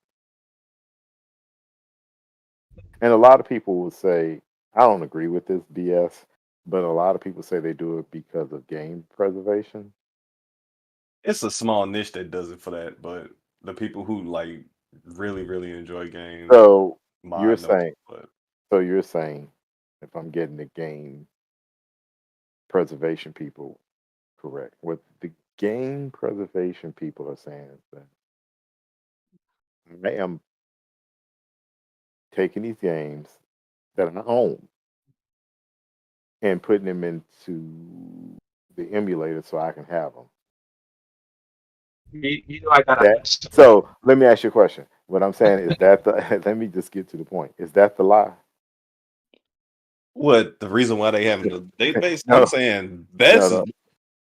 And a lot of people will say, I don't agree with this BS, but a lot of people say they do it because of game preservation. It's a small niche that does it for that, but the people who like really, really enjoy games So you're mod them. saying, But if I'm getting the game preservation people correct, what the game preservation people are saying is that I am taking these games that I own and putting them into the emulator so I can have them. You know I got That, so let me ask you a question. What I'm saying is that the let me just get to the point. Is that the lie? what the reason why they have the database? No, I'm saying that's, no.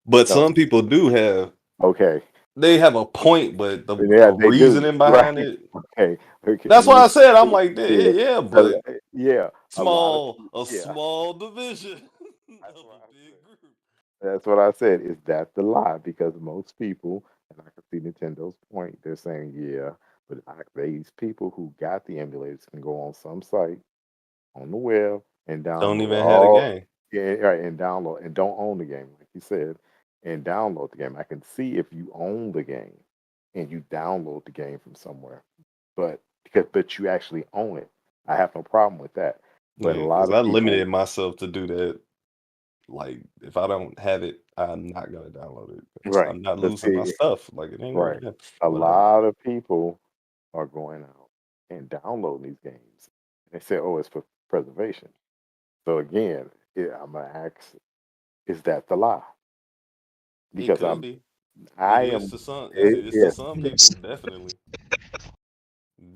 but some people do have. Okay. They have a point, but the Yeah, they do. reasoning Right. behind it. Okay. Okay. That's why I said I'm like, yeah, but Yeah. A lot of small division That's of what a I big said. group. That's what I said. Is that the lie? Because most people, and I can see Nintendo's point, they're saying, yeah, but these people who got the emulators can go on some site on the web and Don't download even have a all, game. yeah, right, and download and don't own the game, like you said, and download the game. I can see if you own the game and you download the game from somewhere, but you actually own it. I have no problem with that. But a Yeah, lot because of I people, limited myself to do that. Like, if I don't have it, I'm not gonna download it. 'Cause right? I'm not But losing my see, stuff. Like, it ain't gonna right, happen. a But lot of people are going out and downloading these games. They say, "Oh, it's for preservation." So again, I'm gonna ask, is that the lie? it Because could be. I It is am, to some. It's to yes. some people, definitely,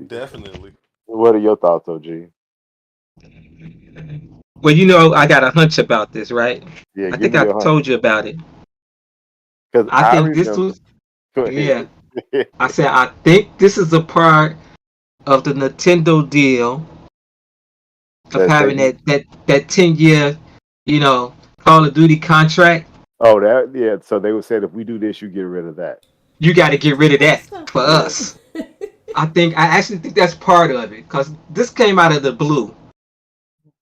definitely. What are your thoughts, OG? Well, you know, I got a hunch about this, right? Yeah, I give think me I your hunch. told you about it. Because I I think this remember. was, Go yeah. ahead. I said, I think this is a part of the Nintendo deal of That having they. that 10-year, you know, Call of Duty contract. Oh, that yeah. So they would say if we do this, you get rid of that. You got to get rid of that Stop for Yeah. us. I actually think that's part of it because this came out of the blue.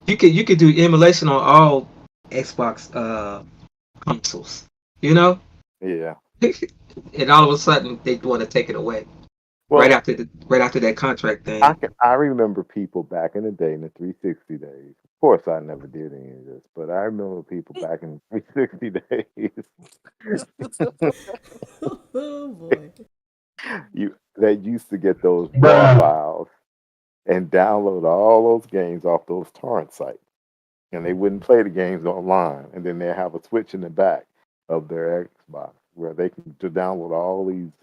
You could do emulation on all Xbox consoles, you know, Yeah. and all of a sudden they want to take it away Well, right after that contract thing. I remember people back in the day in the 360 days. Of course, I never did any of this, but I remember people back in the 360 days. Oh boy. That used to get those raw files and download all those games off those torrent sites, and they wouldn't play the games online, and then they have a switch in the back of their Xbox where they can to download all these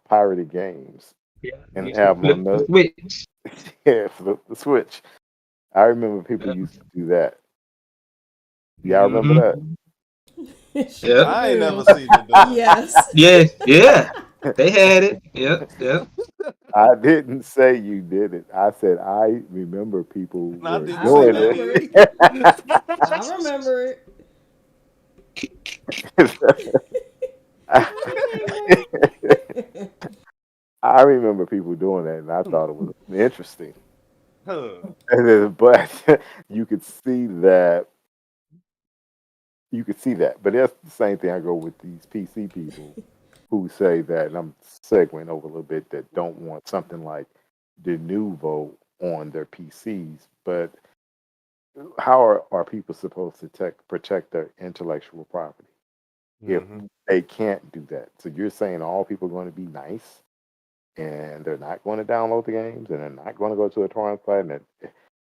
pirated games Yeah, and you have them flip on the the switch. yeah, flip the switch. I remember people Yeah. used to do that. Y'all remember that? Yep. Sure I ain't do. never seen it done. Yes. Yeah, yeah. They had it. Yep, yep. I didn't say you did it. I said I remember people I were I didn't say doing they remember did. it. it. I remember it. I remember. I remember people doing that, and I thought it was interesting. Huh. And then, but you could see that you could see that. But that's the same thing I go with these PC people who say that, and I'm segueing over a little bit, that don't want something like the Nouveau on their PCs. But how are people supposed to protect their intellectual property if they can't do that? So you're saying all people are going to be nice and they're not going to download the games and they're not going to go to a torrent site? And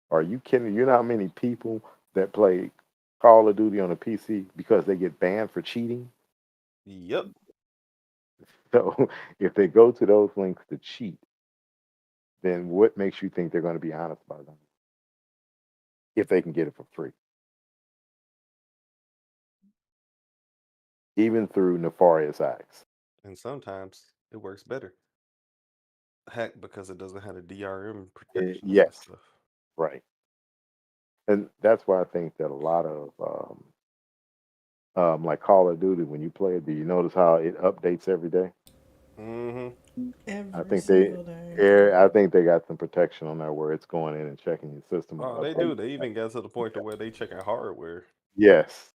are you kidding? You know how many people that play Call of Duty on a PC because they get banned for cheating? Yep. So if they go to those links to cheat, then what makes you think they're going to be honest about them if they can get it for free? Even through nefarious acts. And sometimes it works better. Heck, because it doesn't have a DRM protection and Yes, stuff. right. And that's why I think that a lot of like Call of Duty, when you play it, do you notice how it updates every day? I Every think single day. I think they got some protection on there where it's going in and checking your system. Oh, they do. They even got to the point to where they checking hardware. Yes,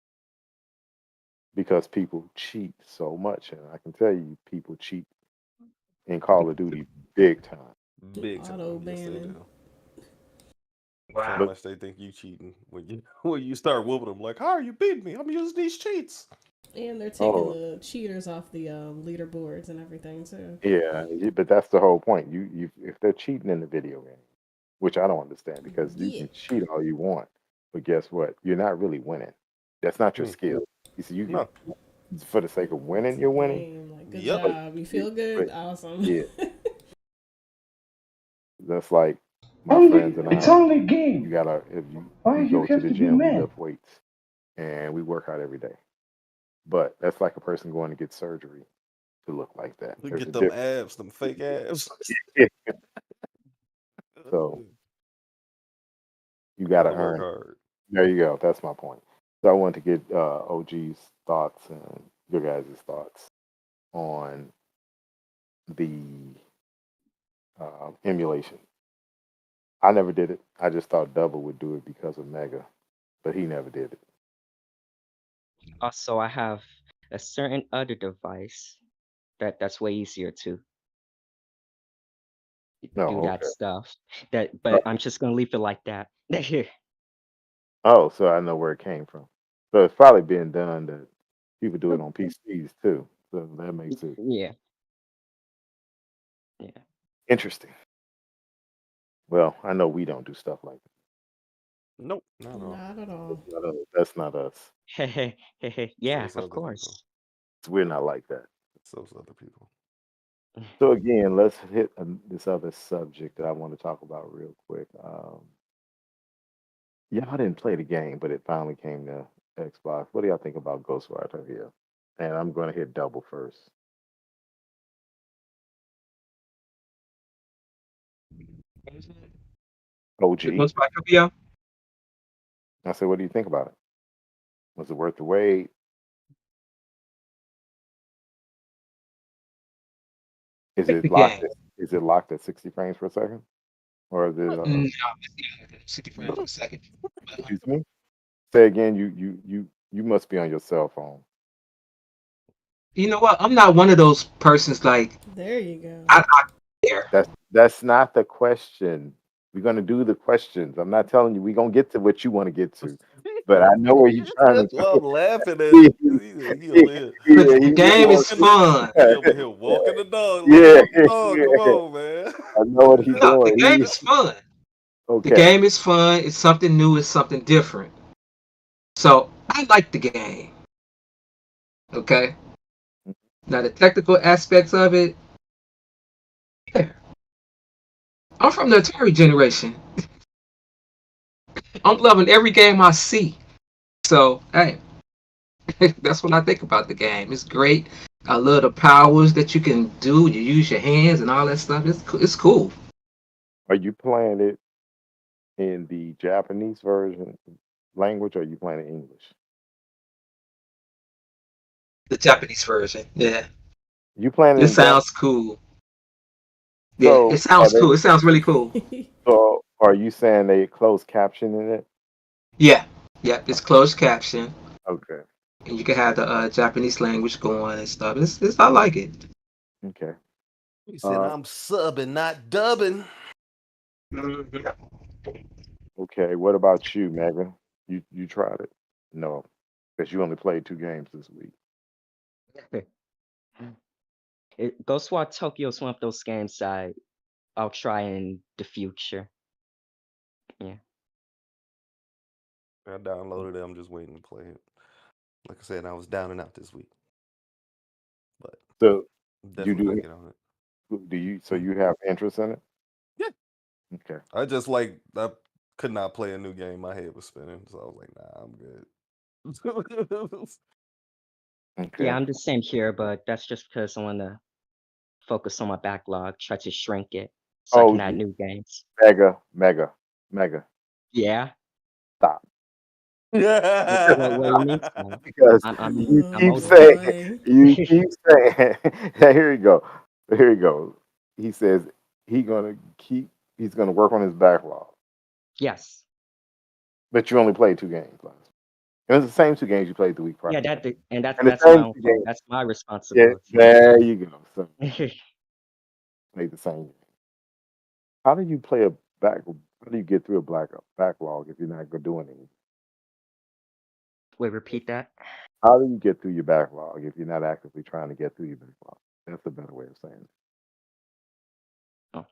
because people cheat so much, and I can tell you, people cheat in Call of Duty big time. Big time. Auto Yes, they banning. do. So Wow. much they think you cheating when you start whooping them like, how are you beating me? I'm using these cheats. And they're taking the cheaters off the leaderboards and everything too. Yeah, but that's the whole point. You if they're cheating in the video game, which I don't understand, because you can cheat all you want, but guess what? You're not really winning. That's not your skill. You see, No. for the sake of winning, you're winning. Game, like, good Yep. job. You feel good? Awesome. Yeah. That's like my Only, friends and it's I. only a game. You gotta if Why you you go to have the to be gym, we mad? lift weights, and we work out every day. But that's like a person going to get surgery to look like that. We There's get a them difference. abs, them fake abs. So you gotta Gotta work earn. hard. There you go. That's my point. So I want to get OG's thoughts and your guys' thoughts on the emulation. I never did it. I just thought Double would do it because of Mega, but he never did it. Also, I have a certain other device that's way easier to No, do that okay. stuff. But I'm just gonna leave it like that. Oh, so I know where it came from. So it's probably being done that people do it on PCs too. So that makes it Yeah. interesting. Well, I know we don't do stuff like Nope, not at all. Not at all. that. That's not us. Yeah, Those of other course. We're not like that. It's those other people. So again, let's hit this other subject that I want to talk about real quick. Y'all didn't play the game, but it finally came to Xbox. What do y'all think about GhostWire here? And I'm going to hit Double first. OG. It goes back up, yeah. I said, what do you think about it? Was it worth the wait? Is Pick it the locked? game. Is it locked at 60 frames per second, or is it? No, it's not 60 frames per second. Excuse me. Say again. You must be on your cell phone. You know what? I'm not one of those persons like There you go. I care. That's not the question. We're gonna do the questions. I'm not telling you we're gonna get to what you want to get to, but I know where you're trying That's to why go. I'm laughing at it. He over here. The game is fun. He over here walking the dog. Yeah, Walking the dog. Come on, man. I know what he's No, the doing. game is fun. The Okay. game is fun. It's something new. It's something different. So I like the game. Okay. Now the technical aspects of it. Yeah. I'm from the Atari generation. I'm loving every game I see. So hey, that's what I think about the game. It's great. I love the powers that you can do. You use your hands and all that stuff. It's cool. Are you playing it in the Japanese version language, or are you playing it in English? The Japanese version. Yeah. You playing it It in sounds cool. Yeah, So, it sounds cool. It sounds really cool. So are you saying they closed captioning it? Yeah. Yeah, it's closed caption. Okay. and you can have the Japanese language going and stuff. I like it. Okay. He said, Uh, I'm subbing, not dubbing. okay. What about you, Megan? You tried it? No, because you only played 2 games this week. GhostWire Tokyo is one of those games I'll try in the future. Yeah. I downloaded it. I'm just waiting to play it. Like I said, I was down and out this week. But So I'm you definitely gonna do get on it. do you so Hmm. you have interest in it? Yeah. Okay. I could not play a new game. My head was spinning. So I was like, nah, I'm good. Okay. Yeah, I'm the same here, but that's just because I want to focus on my backlog, try to shrink it so I Oh, can add new games. mega. Yeah. Stop. What do you mean? So? Because you I'm Oh keep motivated. saying, boy. you keep saying, here you go. Here you go. He says he's gonna work on his backlog. Yes. But you only played 2 games last. And it's the same 2 games you played the week prior Yeah, to that. and And the that's my same own two fault. games. That's my Yeah, responsibility. there you go. So played the same game. How do you play a back? How do you get through a backlog if you're not gonna do anything? Wait, repeat that. How do you get through your backlog if you're not actively trying to get through your backlog? That's a better way of saying it. Oh.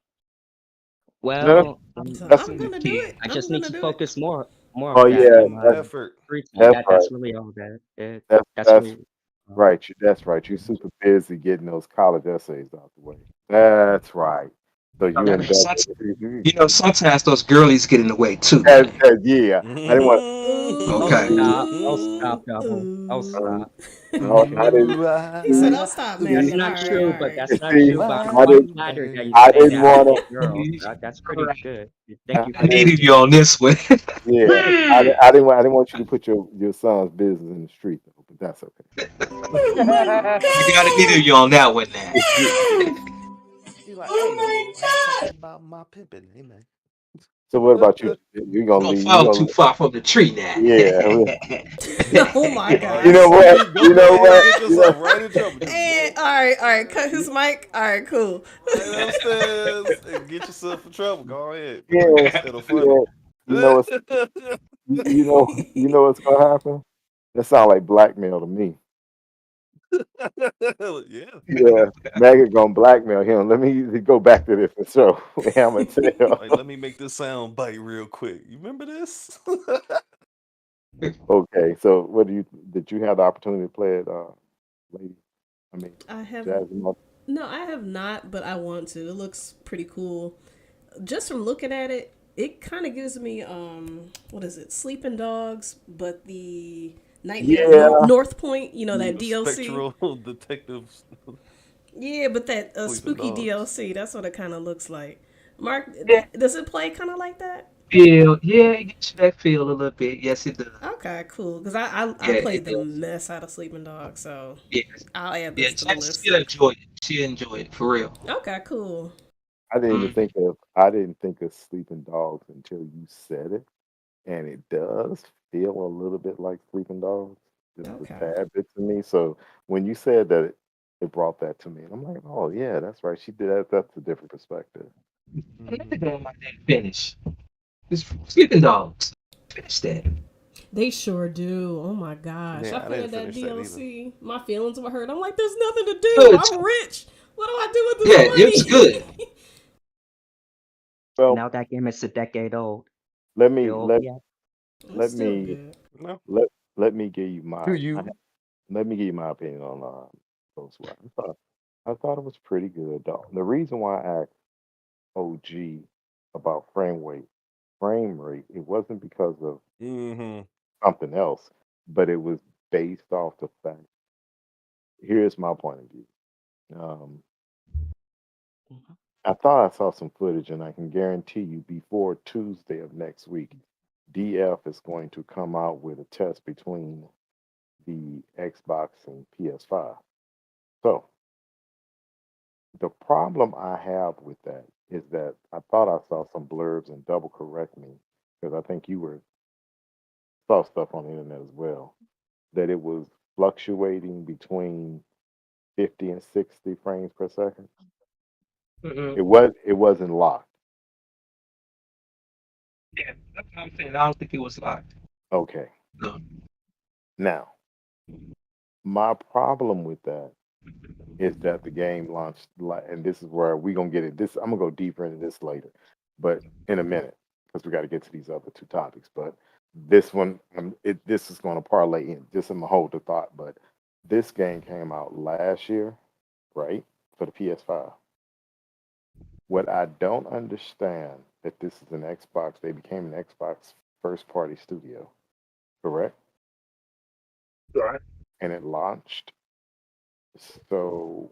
No, Well, So that's I'm gonna do it. I I'm just need gonna to do it. focus more oh of Put that yeah, on in my the effort. free time. that's right. That's really all that. That's That's that's really right. That's right. You're super busy getting those college essays out the way. That's right. So you Yeah, invest. sometimes those girlies get in the way too, That, man. yeah, I didn't want. Oh, Okay. stop. Oh, Ooh, stop, double. Oh, ooh. stop. No, I didn't. He said, See, "I'll stop, That's see, Megan." All not right, all true, but right. that's not see. true. But I I'm didn't. flattered that you I say didn't that want to. about girls. That's pretty good. Thank you I for I, needed saying you on this one. yeah, I didn't want you to put your son's business in the street though, but that's okay. Oh my that. I gotta needed you on that one now. He's like, hey, I ain't talking about my pimping. Hey, man. So what about you? You're gonna Don't leave. You're fall gonna too far from the tree now. yeah. Oh my You know gosh. what? Go You know ahead and what? get You know. yourself right in trouble. Just And walk all right, cut his mic. All right, cool. right upstairs and get yourself in trouble. Go ahead. Yeah, Instead of funny. yeah. You know what's you know what's gonna happen? That sounds like blackmail to me. Yeah. Yeah, Maggot gonna blackmail him. Let me go back to this and show him a tell. Like, let me make this sound bite real quick. You remember this? Okay, so did you have the opportunity to play it, lady? I mean, I have Jasmine. no, I have not, but I want to. It looks pretty cool. Just from looking at it, it kind of gives me what is it? Sleeping Dogs, but the Nightmare of Yeah, North Point. You know that The DLC. spectral detectives Yeah, but that sleeping spooky dogs. DLC. That's what it kind of looks like. Mark, Yeah, does it play kind of like that? it gets you that feel a little bit. Yes, it does. Okay, cool. Because I Yeah, it played the does. mess out of Sleeping Dogs, so Yeah, I'll add yeah. this to the She'll list. enjoy it. She'll enjoy it for real. Okay, cool. Mm. I didn't think of Sleeping Dogs until you said it, and it does feel a little bit like Sleeping Dogs, just a Okay. tad bit to me. So when you said that, it brought that to me, and I'm like, oh yeah, that's right. She did that. That's a different perspective. Another game I didn't finish. It's Sleeping Dogs. Finish that. They sure do. Oh my gosh. I Yeah, I played didn't that finish that either. DLC. My feelings were hurt. I'm like, there's nothing to do. Good. I'm rich. What do I do with Yeah, it's this good. money? Well, Now that game is a decade old. let me Still, let yeah. It's let still me good. No. let me give you Do my you? let me give you my opinion on GhostWire. I thought it was pretty good, though. The reason why I asked OG about frame rate, it wasn't because of Mm-hmm. something else, but it was based off the fact. Here's my point of view. Um, Mhm. I thought I saw some footage, and I can guarantee you before Tuesday of next week, DF is going to come out with a test between the Xbox and PS5. So the problem I have with that is that I thought I saw some blurbs and double correct me because I think you were saw stuff on the internet as well that it was fluctuating between 50 and 60 frames per second. Hmm. It wasn't locked. Yeah, that's what I'm saying. I don't think it was locked. Okay. No. Now, my problem with that is that the game launched, and this is where we're gonna get it. This I'm gonna go deeper into this later, but in a minute because we got to get to these other two topics. But this one, this is going to parlay in. Just I'm gonna hold the thought. But this game came out last year, right, for the PS5. What I don't understand that this is an Xbox. They became an Xbox first party studio, correct? Right. And it launched. So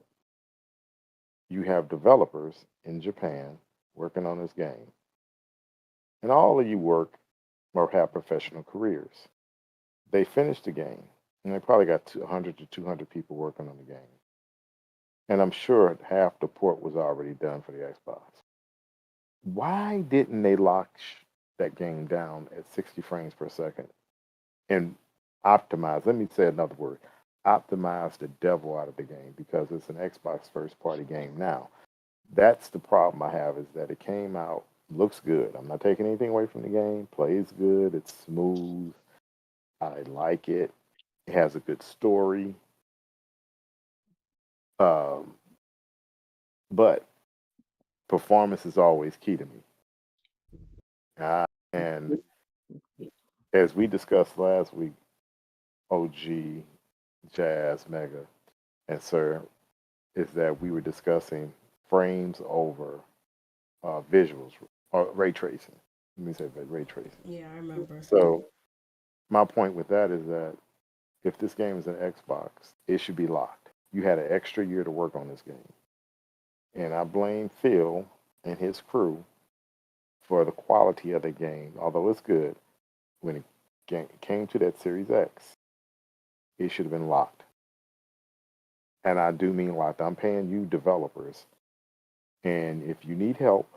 you have developers in Japan working on this game, and all of you work or have professional careers. They finished the game, and they probably got 100 to 200 people working on the game. And I'm sure half the port was already done for the Xbox. Why didn't they lock that game down at 60 frames per second and optimize? Let me say another word, optimize the devil out of the game, because it's an Xbox first party game now. That's the problem I have, is that it came out, looks good. I'm not taking anything away from the game. Plays good. It's smooth. I like it. It has a good story. Um, but performance is always key to me. And as we discussed last week, OG, Jazz, Mega, and Sir, is that we were discussing frames over visuals or ray tracing. Let me say that, ray tracing. Yeah, I remember. So my point with that is that if this game is an Xbox, it should be locked. You had an extra year to work on this game. And I blame Phil and his crew for the quality of the game, although it's good. When it came to that Series X, it should have been locked. And I do mean locked. I'm paying you developers. And if you need help,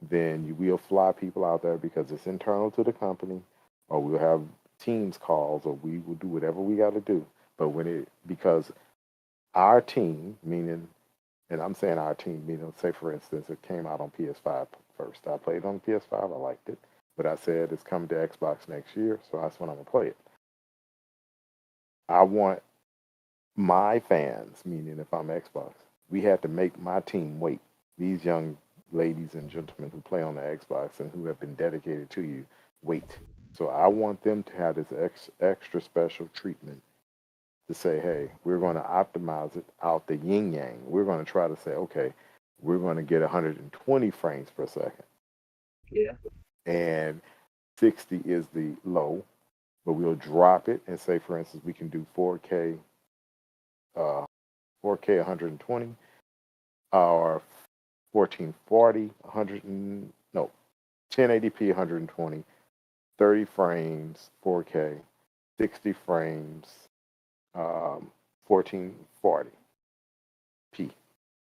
then we'll fly people out there because it's internal to the company, or we'll have Teams calls, or we will do whatever we got to do. But because our team, meaning, and I'm saying our team, meaning, say for instance, it came out on PS5 first. I played on PS5, I liked it, but I said it's coming to Xbox next year, so that's when I'm gonna play it. I want my fans, meaning if I'm Xbox, we had to make my team wait. These young ladies and gentlemen who play on the Xbox and who have been dedicated to you, wait. So I want them to have this extra special treatment to say, hey, we're going to optimize it out the yin yang. We're going to try to say, okay, we're going to get 120 frames per second. Yeah. And 60 is the low, but we'll drop it and say, for instance, we can do 4K 120, or 1440, 1080p 120, 30 frames 4K, 60 frames 1440p.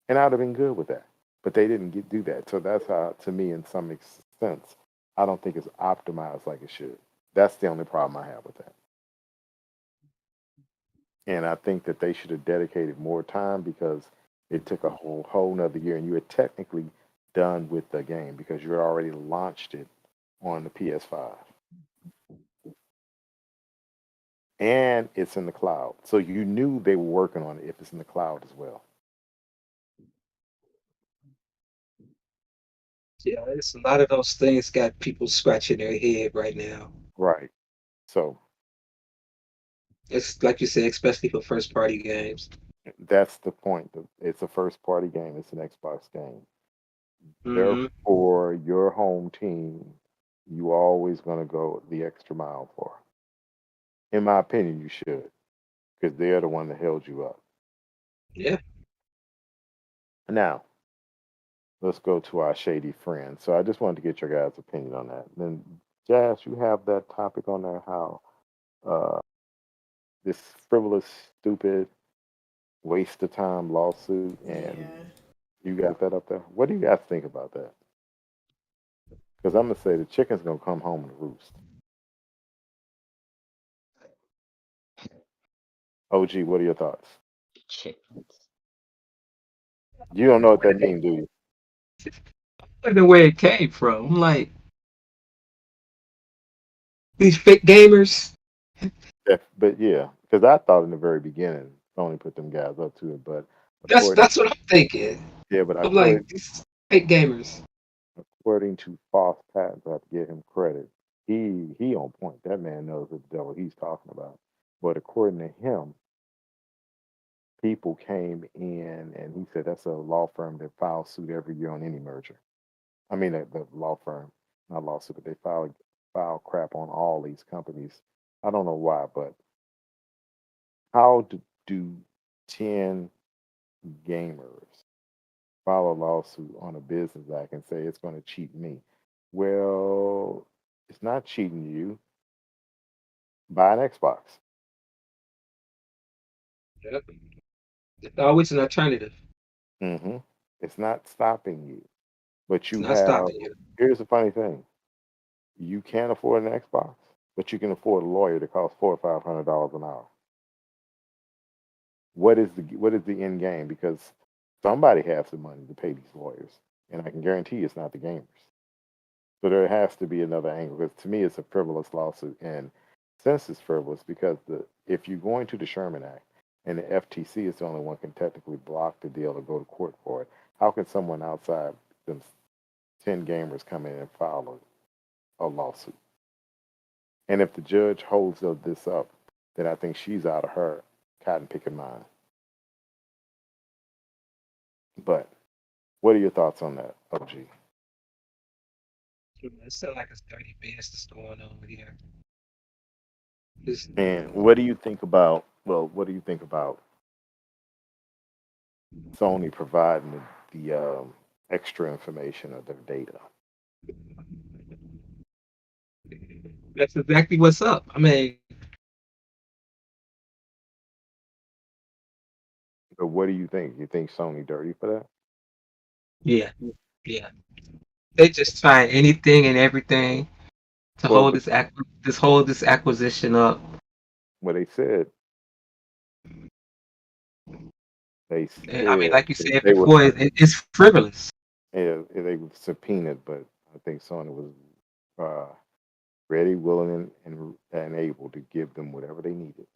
And I'd have been good with that. But they didn't do that. So that's how, to me, in some sense, I don't think it's optimized like it should. That's the only problem I have with that. And I think that they should have dedicated more time, because it took a whole nother year, and you were technically done with the game because you had already launched it on the PS5. And it's in the cloud. So you knew they were working on it if it's in the cloud as well. Yeah, it's a lot of those things got people scratching their head right now. Right. So It's like you said, especially for first party games. that's the point. It's a first party game. It's an Xbox game. Hmm. Therefore, your home team, you always going to go the extra mile for. In my opinion, you should, because they're the one that held you up. Yeah. Now, let's go to our shady friend. So I just wanted to get your guys' opinion on that. Then, Jazz, you have that topic on there, how uh, this frivolous, stupid, waste of time lawsuit, and Yeah. you got that up there. What do you guys think about that? Because I'm gonna say the chicken's gonna come home to roost. OG, what are your thoughts? Chickens. You don't know what that means, do you? Wonder where it came from. I'm like, these fake gamers. Yeah, but yeah, because I thought in the very beginning Sony put them guys up to it, but That's according that's what I'm thinking. yeah, but I'm like, these fake gamers. according to False Patents, I have to give him credit. He on point. That man knows what the devil he's talking about. But according to him, people came in and he said that's a law firm that files suit every year on any merger. I mean, the law firm, not lawsuit, but they file crap on all these companies. I don't know why, but how do 10 gamers file a lawsuit on a business act and say it's going to cheat me? Well, it's not cheating you. Buy an Xbox. Yep. It's always an alternative. hmm It's not stopping you. But It's you not have, stopping you. here's the funny thing, you can't afford an Xbox, but you can afford a lawyer that costs $400 or $500 an hour. What is the end game? Because somebody has the money to pay these lawyers, and I can guarantee it's not the gamers. So there has to be another angle. Because to me, it's a frivolous lawsuit, and since it's frivolous, because if you're going to the Sherman Act, and the FTC is the only one can technically block the deal or go to court for it, how can someone outside them 10 gamers come in and file a lawsuit? And if the judge holds this up, then I think she's out of her cotton picking mind. But what are your thoughts on that, OG? It sounds like it's dirty business going on here. Just, And what do you think about? Well, what do you think about Sony providing the extra information of their data? that's exactly what's up. I mean, But what do you think? You think Sony dirty for that? yeah, yeah. They just trying anything and everything to Well, hold this acquisition up. what they said, they And, I mean, said like you that said they were before, it's frivolous. they were subpoenaed, but I think Sony was uh, ready, willing, and able to give them whatever they needed.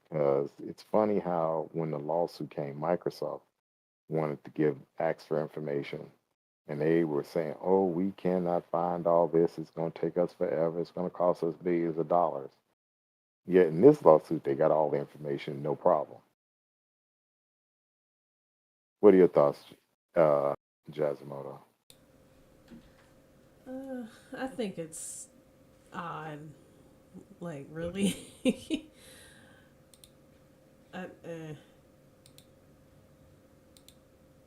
Because it's funny how when the lawsuit came, Microsoft wanted to ask for information, and they were saying, "Oh, we cannot find all this. It's going to take us forever. It's going to cost us billions of dollars." Yet in this lawsuit, they got all the information, no problem. What are your thoughts, uh, Jasimoto? I think it's odd. Like, really? I,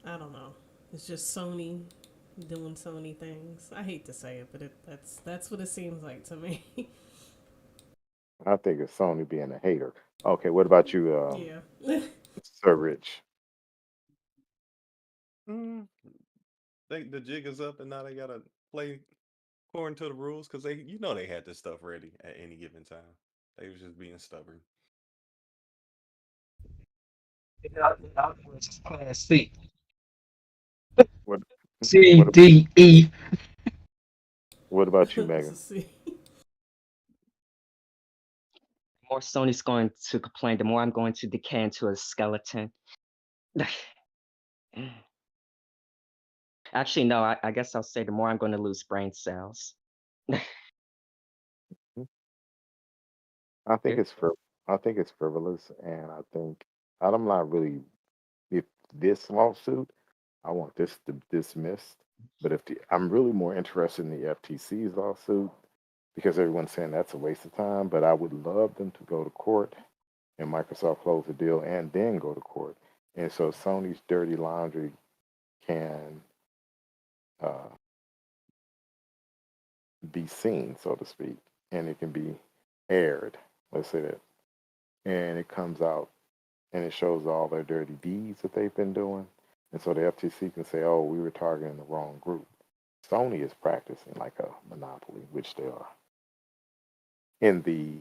I don't know. It's just Sony doing Sony things. I hate to say it, but that's what it seems like to me. I think it's Sony being a hater. Okay, what about you, Yeah. Sir Rich? Mm, think the jig is up, and now they gotta play according to the rules because they had this stuff ready at any given time. They was just being stubborn. It's Class C, What C, what D, E. what about you, This Megan? is see. The more Sony's going to complain, the more I'm going to decay into a skeleton. Actually, no, I guess I'll say the more I'm going to lose brain cells. I think Yeah. it's I think it's frivolous, and I think I'm not really if this lawsuit. I want this to dismissed. But I'm really more interested in the FTC's lawsuit because everyone's saying that's a waste of time. But I would love them to go to court and Microsoft close the deal and then go to court. And so Sony's dirty laundry can uh, be seen, so to speak, and it can be aired. Let's say that, and it comes out and it shows all their dirty deeds that they've been doing. And so the FTC can say, "Oh, we were targeting the wrong group." Sony is practicing like a monopoly, which they are in the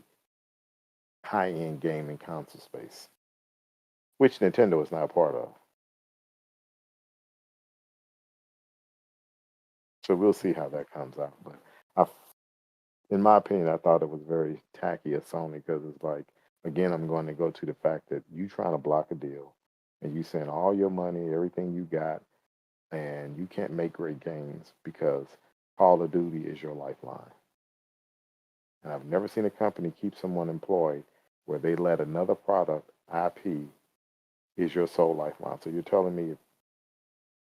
high-end gaming console space, which Nintendo is not a part of. So we'll see how that comes out. But I, in my opinion, I thought it was very tacky of Sony because it's like, again, I'm going to go to the fact that you trying to block a deal and you send all your money, everything you got, and you can't make great games because Call of Duty is your lifeline. And I've never seen a company keep someone employed where they let another product, IP, is your sole lifeline. So you're telling me if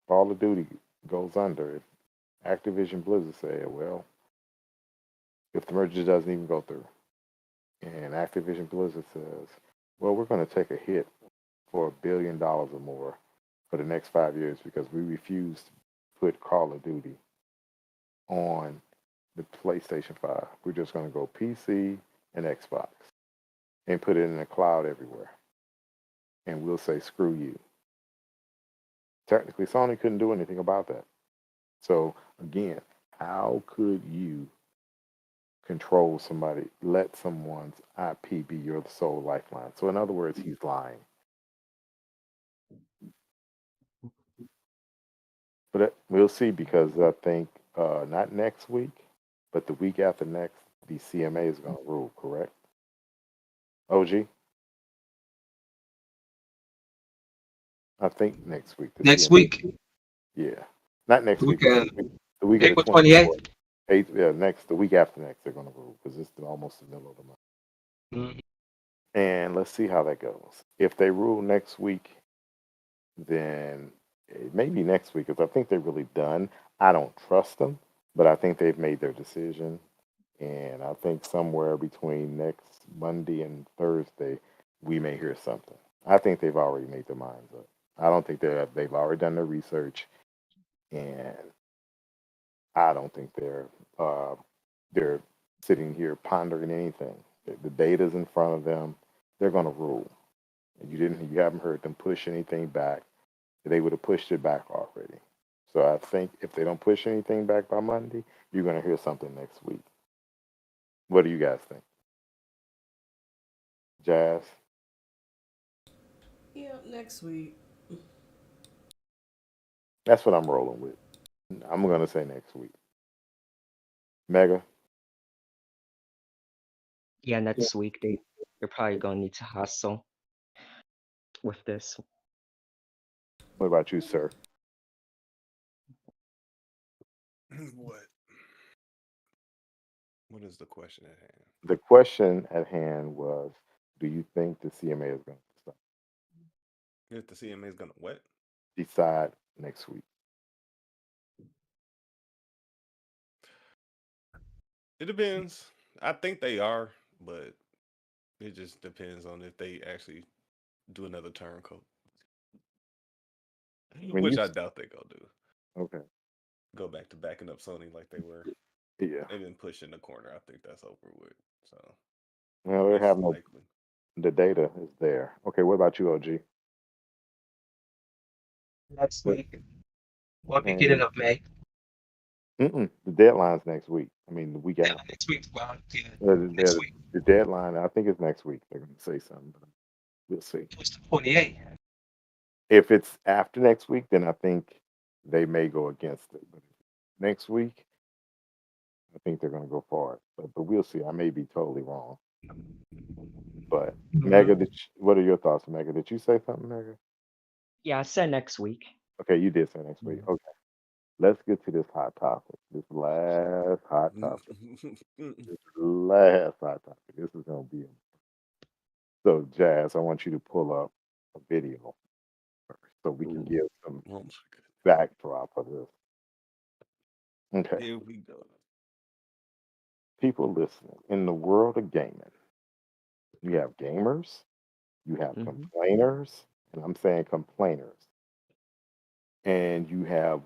Call of Duty goes under, if Activision Blizzard said, well, if the merger doesn't even go through, and Activision Blizzard says, well, we're going to take a hit for $1 billion or more for the next 5 years because we refuse to put Call of Duty on the PlayStation 5. We're just going to go PC and Xbox and put it in the cloud everywhere. And we'll say, screw you. Technically, Sony couldn't do anything about that. So, again, how could you control somebody, let someone's IP be your sole lifeline? So, in other words, he's lying. But we'll see because I think not next week, but the week after next, the CMA is going to rule, correct? OG? I think next week. Next CMA. week. Yeah. Not next week. The week of the April 28th. 8th, yeah, the week after next, they're going to rule because it's almost the middle of the month. Mhm. And let's see how that goes. If they rule next week, then it may be next week because I think they're really done. I don't trust them, but I think they've made their decision. And I think somewhere between next Monday and Thursday, we may hear something. I think they've already made their minds up. I don't think they've already done their research, and I don't think they're sitting here pondering anything. The data's in front of them. They're going to rule. And you haven't heard them push anything back. They would have pushed it back already. So I think if they don't push anything back by Monday, you're going to hear something next week. What do you guys think? Jazz? Yeah, next week. That's what I'm rolling with. I'm going to say next week. Mega? Yeah, next week they're probably gonna need to hustle with this. What about you, sir? What? What is the question at hand? The question at hand was, do you think the CMA is going to If the CMA is gonna what? decide next week? It depends. I think they are, but it just depends on if they actually do another turncoat, When which you I doubt they're gonna do. Okay, Go back to backing up Sony like they were. yeah. They've been pushed in the corner. I think that's over with. So Well, they it's have no. likely. The data is there. Okay, what about you, OG? Next What- week. Well, beginning And of May. the deadline's next week. I mean, the week Yeah, after. next week. Well, yeah, The, next the, week. the deadline, I think, is next week. They're going to say something, but we'll see. It's the 28th. If it's after next week, then I think they may go against it. But next week, I think they're going to go for it. But we'll see. I may be totally wrong. But Mega, Mhm. what are your thoughts, Mega? Did you say something, Mega? Yeah, I said next week. Okay, you did say next week. Okay, let's get to this hot topic. This last hot topic. This is going to be so, Jazz. I want you to pull up a video first so we can Ooh. give some Oh my God. backdrop of this. Okay, Here we go. people listening, in the world of gaming, you have gamers, you have Hmm. complainers, and I'm saying complainers, and you have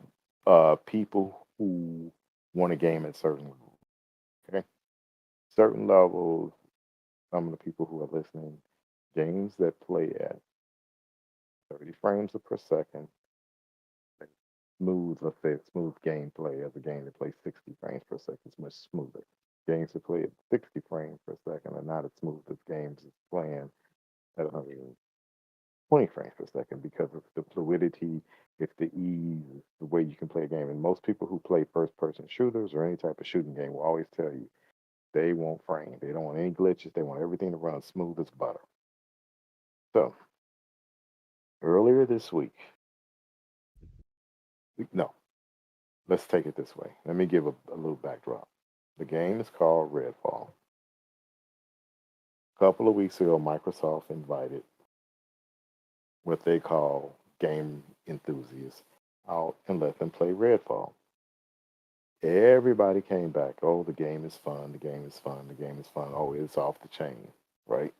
people who want to game at certain levels. Okay, certain levels. Some of the people who are listening, games that play at 30 frames per second, smooth, let's say smooth gameplay as a game that plays 60 frames per second is much smoother. games to play at 60 frames per second are not as smooth as games is playing at 120 frames per second because of the fluidity, it's the ease, it's the way you can play a game. And most people who play first-person shooters or any type of shooting game will always tell you they won't frame. They don't want any glitches. They want everything to run smooth as butter. So earlier this week, no, let's take it this way. Let me give a little backdrop. The game is called Redfall. A couple of weeks ago, Microsoft invited what they call game enthusiasts out and let them play Redfall. Everybody came back. Oh, the game is fun. The game is fun. The game is fun. Oh, it's off the chain, right?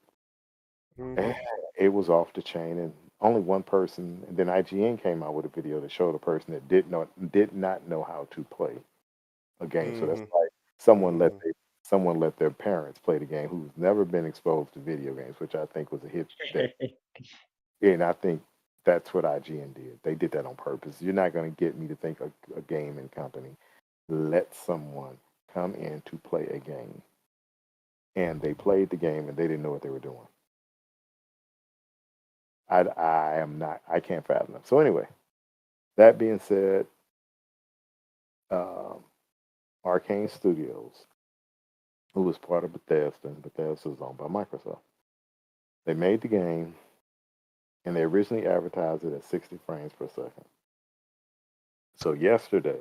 And it was off the chain, and only one person. And then IGN came out with a video that showed a person that did not know how to play a game. So that's like someone let their parents play the game who's never been exposed to video games, which I think was a hit. And I think that's what IGN did. They did that on purpose. You're not going to get me to think a gaming company let someone come in to play a game, and they played the game and they didn't know what they were doing. I can't fathom it. So anyway, that being said, Arcane Studios, who was part of Bethesda, and Bethesda is owned by Microsoft, they made the game, and they originally advertised it at 60 frames per second. So yesterday,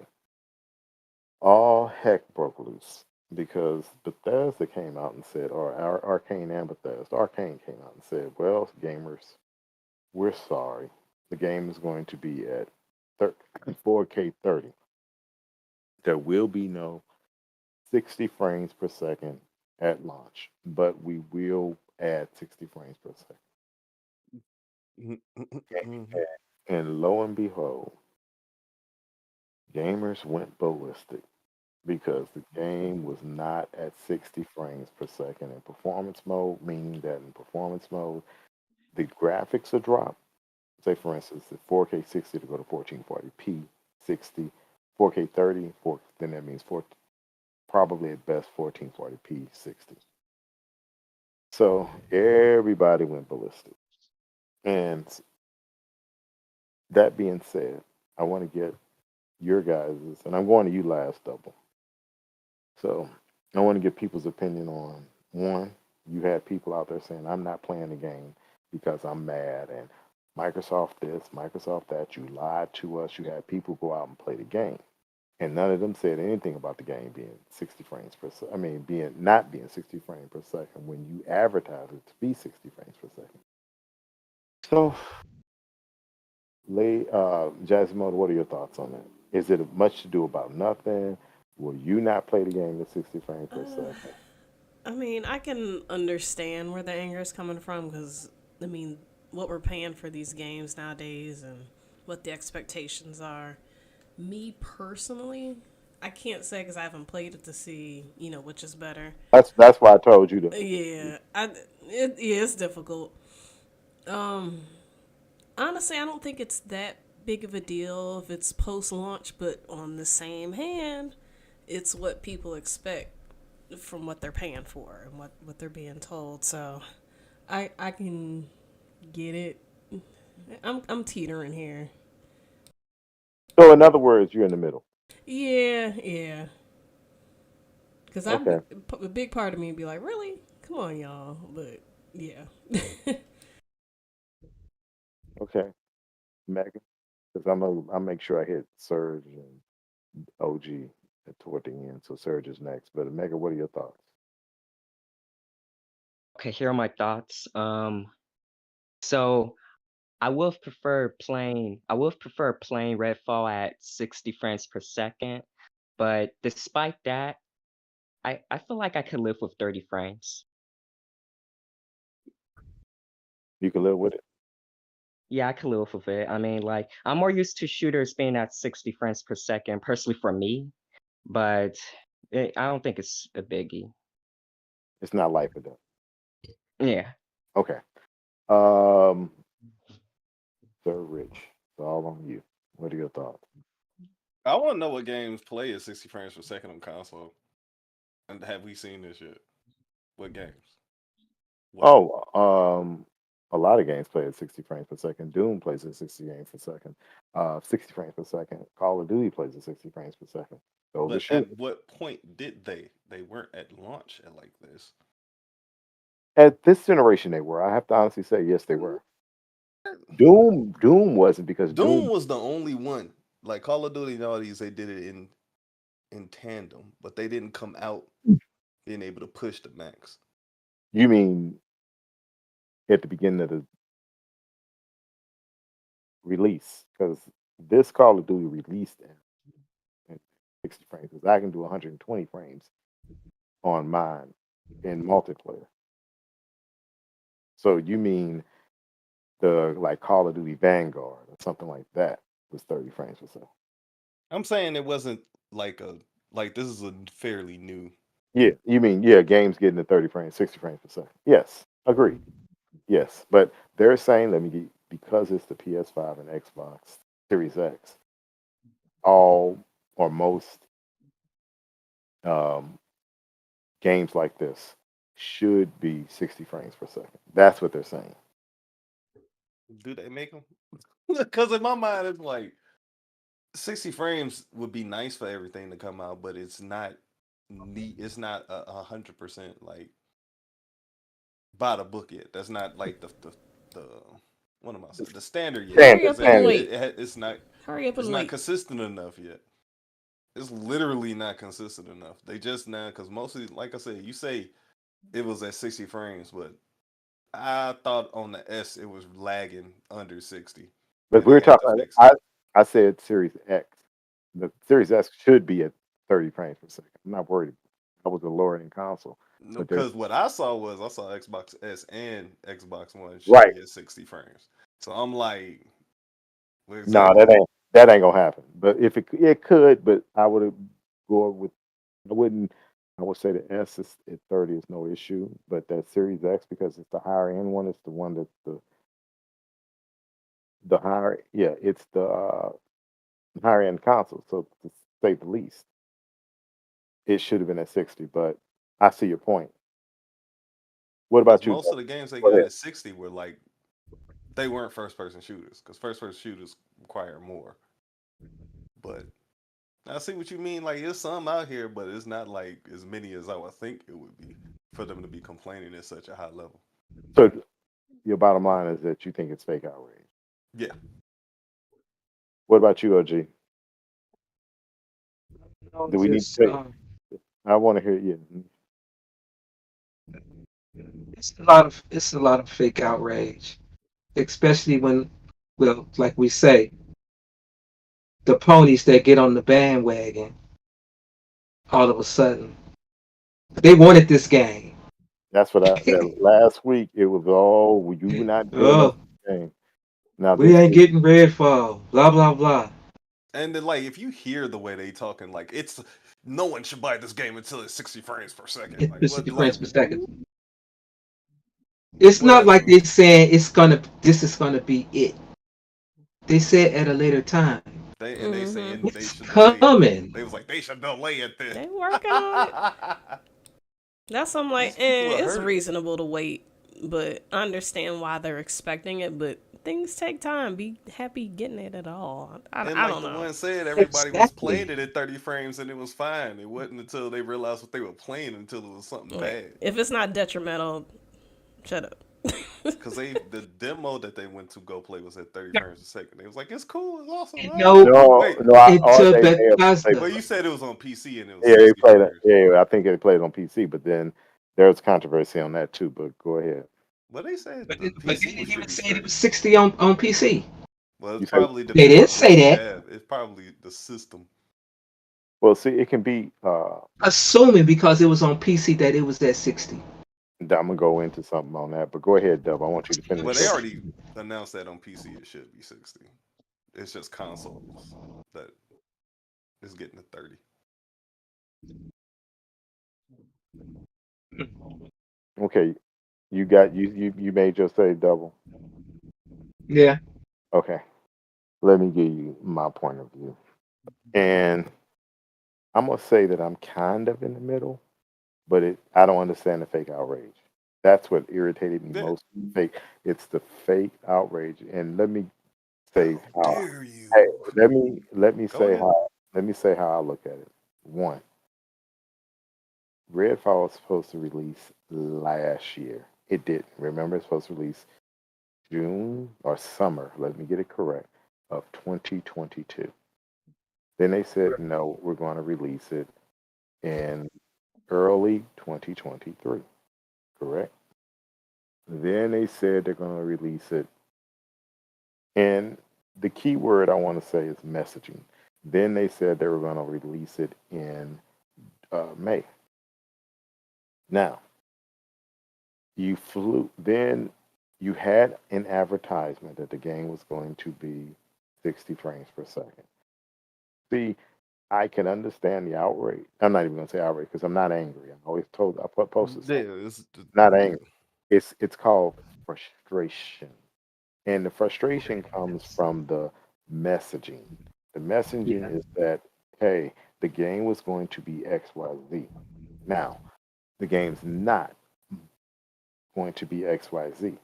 all heck broke loose because Bethesda came out and said, or Arcane and Bethesda, Arcane came out and said, well, gamers, we're sorry. The game is going to be at 4K 30. There will be no 60 frames per second at launch, but we will add 60 frames per second. And lo and behold, gamers went ballistic because the game was not at 60 frames per second in performance mode, meaning that in performance mode, the graphics are dropped. Say, for instance, the 4K 60 to go to 1440p 60, 4K 30, then that means probably at best 1440p 60. So everybody went ballistic. And that being said, I want to get your guys's, and I'm going to you last, Double. So I want to get people's opinion on one. You had people out there saying, I'm not playing the game because I'm mad, and Microsoft this, Microsoft that, you lied to us. You had people go out and play the game. And none of them said anything about the game being 60 frames per second. I mean, not being 60 frames per second when you advertise it to be 60 frames per second. So, Jasmine, what are your thoughts on that? Is it much to do about nothing? Will you not play the game at 60 frames per second? I mean, I can understand where the anger is coming from because, I mean, what we're paying for these games nowadays and what the expectations are. Me personally, I can't say because I haven't played it to see, which is better. That's why I told you to. Yeah, it's difficult. Honestly, I don't think it's that big of a deal if it's post-launch, but on the same hand, it's what people expect from what they're paying for and what they're being told. So, I can get it. I'm teetering here. So, in other words, you're in the middle. Yeah. Because Okay. a big part of me would be like, really? Come on, y'all. But, yeah. Okay. Megan? Because I'll make sure I hit Surge and OG toward the end. So Surge is next. But Megan, what are your thoughts? Okay, here are my thoughts. So I would prefer playing Redfall at 60 frames per second, but despite that, I feel like I could live with 30 frames. You can live with it? Yeah, I could live with it. I mean, like, I'm more used to shooters being at 60 frames per second, personally for me, but I don't think it's a biggie. It's not life or death. Yeah. Okay. Sir Rich, it's all on you. What are your thoughts? I want to know what games play at 60 frames per second on console. And have we seen this yet? What games? What? A lot of games play at 60 frames per second. Doom plays at 60 frames per second. 60 frames per second. Call of Duty plays at 60 frames per second. Those are But at shooters. what point did they? They weren't at launch at like this. At this generation, they were. I have to honestly say, yes, they were. Doom wasn't because Doom Doom. was the only one. Like Call of Duty and all these, they did it in tandem, but they didn't come out being able to push the max. You mean at the beginning of the release? Because this Call of Duty released in 60 frames. Because I can do 120 frames on mine in multiplayer. So you mean the like Call of Duty Vanguard or something like that was 30 frames per second? I'm saying it wasn't like this is a fairly new. Yeah, you mean games getting to 30 frames, 60 frames per second. Yes, agree. Yes, but they're saying because it's the PS5 and Xbox Series X, all or most games like this should be 60 frames per second. That's what they're saying. Do they make them? Because in my mind, it's like 60 frames would be nice for everything to come out, but it's not neat. It's not 100% like by the book yet. That's not like the what am I saying? The standard yet. Hurry up and Standard. wait. It's not. Hurry up It's and not wait. consistent enough yet. It's literally not consistent enough. They just now, because mostly, like I said, you say it was at 60 frames, but I thought on the S it was lagging under 60. But and we they were had to talking. fix it. I said Series X. The Series X should be at 30 frames per second. I'm not worried. That was the lower end console. No, But there's because what I saw Xbox S and Xbox One should right. be at 60 frames. So I'm like, well, No, exactly. that ain't gonna happen. But if it could, but I would go with I wouldn't. I would say the S is at 30 is no issue, but that Series X because it's the higher end one. It's the one that's the higher. Yeah, it's the higher end console. So to say the least, it should have been at 60. But I see your point. What Because about you? most of the games they Go got ahead. at 60 were like, they weren't first person shooters, because first person shooters require more. But I see what you mean. Like, there's some out here, but it's not like as many as I would think it would be for them to be complaining at such a high level. So your bottom line is that you think it's fake outrage. Yeah. What about you, OG? Do we need to take? I want to hear you. It's a lot of fake outrage, especially when, well, like we say, the ponies that get on the bandwagon all of a sudden they wanted this game. That's what last week it was all you not giving us Oh, the game. Now we this ain't week, getting Redfall. Blah blah blah. And then, like, if you hear the way they talking, like, it's no one should buy this game until it's 60 frames per second. Like, It's what? 60 Like, frames per second. It's not like whatever. they saying this is gonna be it. They said at a later time. They Mm-hmm. saying they It's should delay it. coming. They was like, they should delay it then. They working on it. That's I'm like, These people are it's hurt. reasonable to wait, but I understand why they're expecting it. But things take time. Be happy getting it at all. I And like don't the know. one said, everybody was Exactly. playing it at 30 frames and it was fine. It wasn't until they realized what they were playing until it was something bad. If it's not detrimental, shut up. Because the demo that they went to go play was at 30 frames a second. They was like, it's cool, it's awesome. No, Wait, until they Bethesda. well, you said it was on PC and it was yeah, they 60 played it. frames. Yeah, I think they played on PC, but then there was controversy on that too. But go ahead. Well, they said But the they PC didn't was even strictly say it 30. was 60 on PC. Well, You it's said- probably They depending did on say what you that. have. It's probably the system. Well, see, it can be. Assuming because it was on PC that it was at 60. I'm gonna go into something on that, but go ahead, Dub. I want you to finish. Well, they already announced that on PC it should be 60. It's just consoles that is getting to 30. Okay, you got you made your say double. Yeah. Okay, let me give you my point of view, and I'm gonna say that I'm kind of in the middle. but I don't understand the fake outrage. That's what irritated me That, most. Fake. It's the fake outrage. And let me say how how. dare Hey, you? let me Go say ahead. how. Let me say how I look at it. One, Redfall was supposed to release last year. It didn't. Remember, it's supposed to release June or summer. Let me get it correct of 2022. Then they said no, we're going to release it in early 2023. Correct. Then they said they're going to release it, and the key word I want to say is messaging. Then they said they were going to release it in May. Now, you flew, then you had an advertisement that the game was going to be 60 frames per second. See, I can understand the outrage. I'm not even going to say outrage because I'm not angry. I always told I posted Yeah, something. it's Not angry. It's called frustration. And the frustration comes from the messaging. The Yeah. messaging is that, hey, the game was going to be XYZ. Now, the game's not going to be XYZ.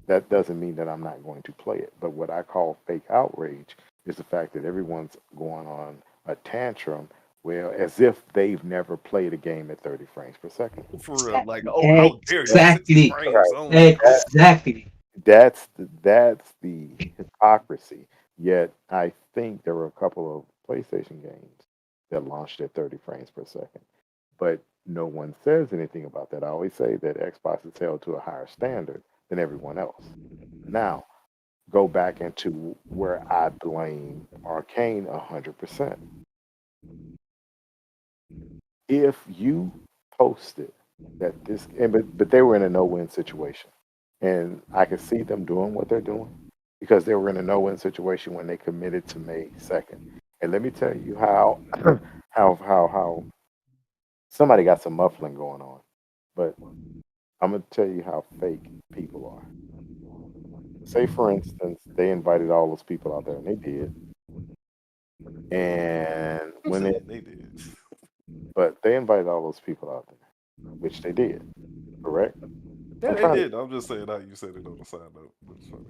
That doesn't mean that I'm not going to play it. But what I call fake outrage is the fact that everyone's going on a tantrum, well, as if they've never played a game at 30 frames per second. for real. Like, oh, how dare you? 60 Exactly. frames only. That, Exactly. that's the hypocrisy. Yet I think there were a couple of PlayStation games that launched at 30 frames per second. But no one says anything about that. I always say that Xbox is held to a higher standard than everyone else. Now, go back into where I blame Arcane 100%. If you posted that this, but they were in a no-win situation, and I could see them doing what they're doing because they were in a no-win situation when they committed to May 2nd. And let me tell you how how somebody got some muffling going on, but I'm gonna tell you how fake people are. Say, for instance, they invited all those people out there, and they did. And Who when they, said they did? but they invited all those people out there, which they did, correct? Yeah, I'm they trying to. did. I'm just saying how you said it on the side note. That's funny.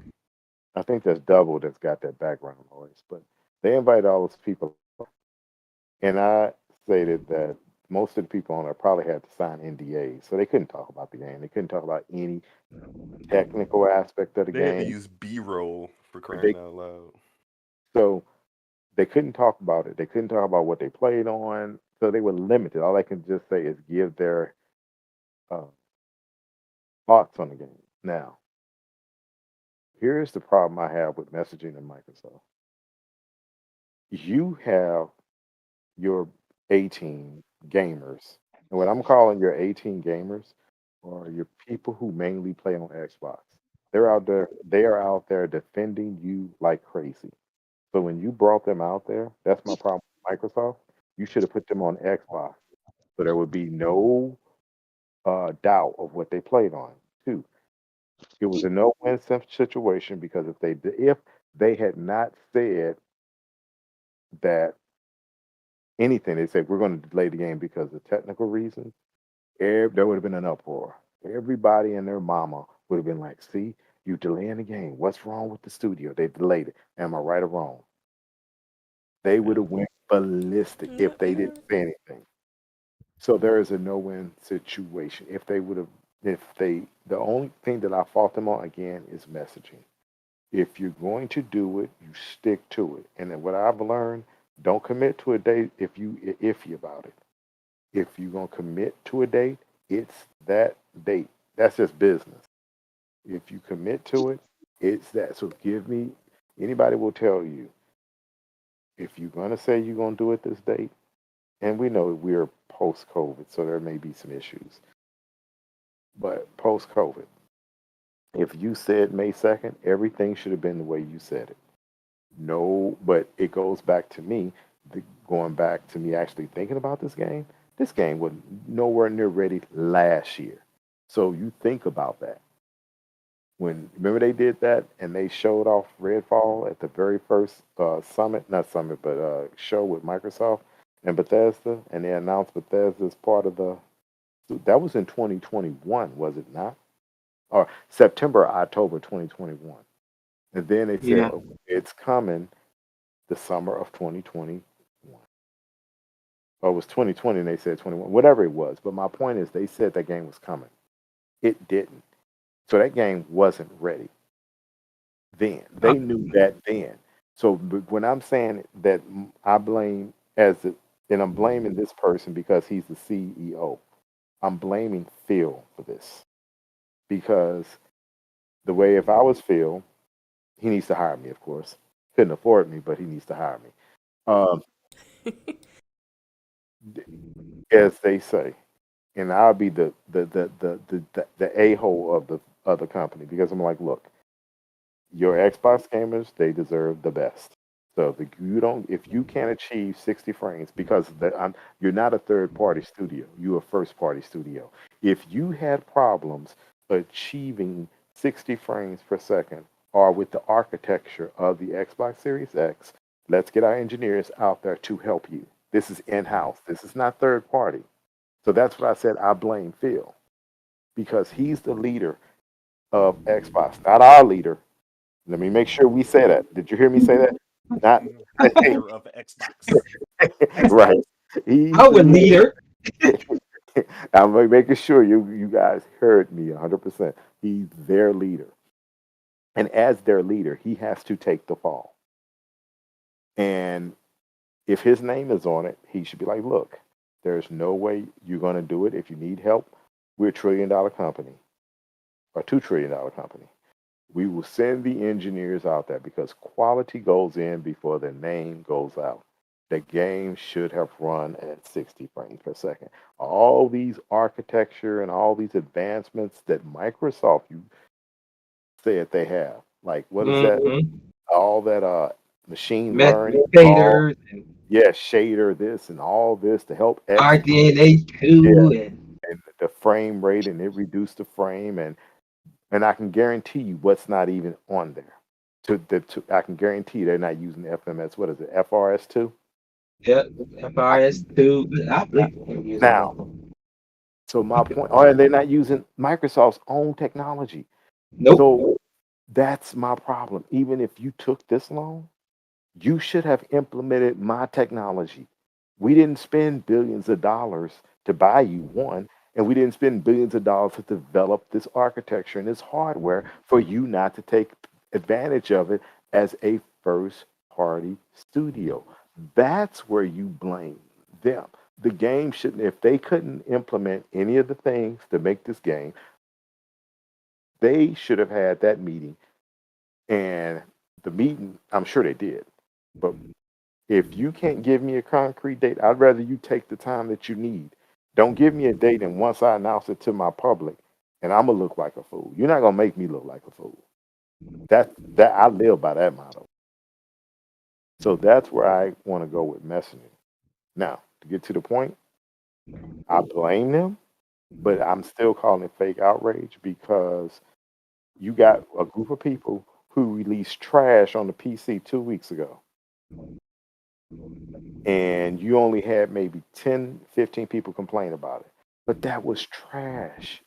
I think that's double that's got that background noise, but they invited all those people, and I stated that most of the people on there probably had to sign NDAs, so they couldn't talk about the game. They couldn't talk about any technical aspect of the They had to game. use B-roll for They crying out loud. so they couldn't talk about it. They couldn't talk about what they played on, so they were limited. All I can just say is give their uh, thoughts on the game. Now, here's the problem I have with messaging in Microsoft. You have your 18 gamers, and what I'm calling your 18 gamers are your people who mainly play on Xbox. They're out there. They are out there defending you like crazy. So when you brought them out there, that's my problem with Microsoft. You should have put them on Xbox, so there would be no doubt of what they played on. Two, it was a no-win situation because if they had not said that anything, they said we're going to delay the game because of technical reasons. There would have been an uproar. Everybody and their mama would have been like, "See, you delaying the game. What's wrong with the studio? They delayed it. Am I right or wrong?" They would Yeah. have went ballistic if they didn't say anything. So there is a no-win situation. The only thing that I fault them on again is messaging. If you're going to do it, you stick to it. And then what I've learned, don't commit to a date if you iffy about it. If you're gonna commit to a date, it's that date. That's just business. If you commit to it, it's that. So give me. Anybody will tell you if you're gonna say you're gonna do it this date, and we know we're post-COVID, so there may be some issues. But post-COVID, if you said May 2nd, everything should have been the way you said it. No, but it goes back to me, going back to me actually thinking about this game. This game was nowhere near ready last year. So you think about that. When remember they did that and they showed off Redfall at the very first summit, not summit, but show with Microsoft and Bethesda, and they announced Bethesda as part of the That was in 2021, was it not? Or September, October 2021. And then they said, Yeah. "Oh, it's coming the summer of 2021." Or it was 2020 and they said 21, whatever it was. But my point is, they said that game was coming. It didn't. So that game wasn't ready then. Uh, They knew that then. So when I'm saying that I blame and I'm blaming this person because he's the CEO, I'm blaming Phil for this. Because the way if I was Phil, he needs to hire me, of course. Couldn't afford me, but he needs to hire me. Um, as they say, and I'll be the a hole of the company because I'm like, look, your Xbox gamers, they deserve the best. So if you can't achieve 60 frames because you're not a third party studio, you're a first party studio. If you had problems achieving 60 frames per second or with the architecture of the Xbox Series X, let's get our engineers out there to help you. This is in-house. This is not third party. So that's what I said. I blame Phil because he's the leader of Xbox, not our leader. Let me make sure we say that. Did you hear me say that? Not Leader of Xbox. right. He's the our leader. leader. I'm making sure you guys heard me 100%. He's their leader, and as their leader, he has to take the fall. And if his name is on it, he should be like, "Look, there's no way you're going to do it. If you need help, we're a $1 trillion company or $2 trillion company. We will send the engineers out there because quality goes in before the name goes out. The game should have run at 60 frames per second. All these architecture and all these advancements that Microsoft you said they have, like what is that? Mm-hmm. All that machine learning, all Metadata and yeah, shader this and all this to help execute. Yeah, RDNA2 and and the frame rate and it reduced the frame and I can guarantee you what's not even on there. I can guarantee you they're not using FMS. What is it? FRS2. yeah, I can FRS2. I believe they're using now. that. So my point. Oh, and they're not using Microsoft's own technology. Nope. So that's my problem. Even if you took this long, you should have implemented my technology. We didn't spend billions of dollars to buy you one, and we didn't spend billions of dollars to develop this architecture and this hardware for you not to take advantage of it as a first party studio. That's where you blame them. The game shouldn't, if they couldn't implement any of the things to make this game, they should have had that meeting. And the meeting, I'm sure they did. But if you can't give me a concrete date, I'd rather you take the time that you need. Don't give me a date, and once I announce it to my public, and I'm gonna look like a fool. You're not gonna make me look like a fool. That I live by that motto. So that's where I want to go with messaging. Now, to get to the point, I blame them, but I'm still calling it fake outrage because you got a group of people who released trash on the PC 2 weeks ago. And you only had maybe 10, 15 people complain about it. But that was trash.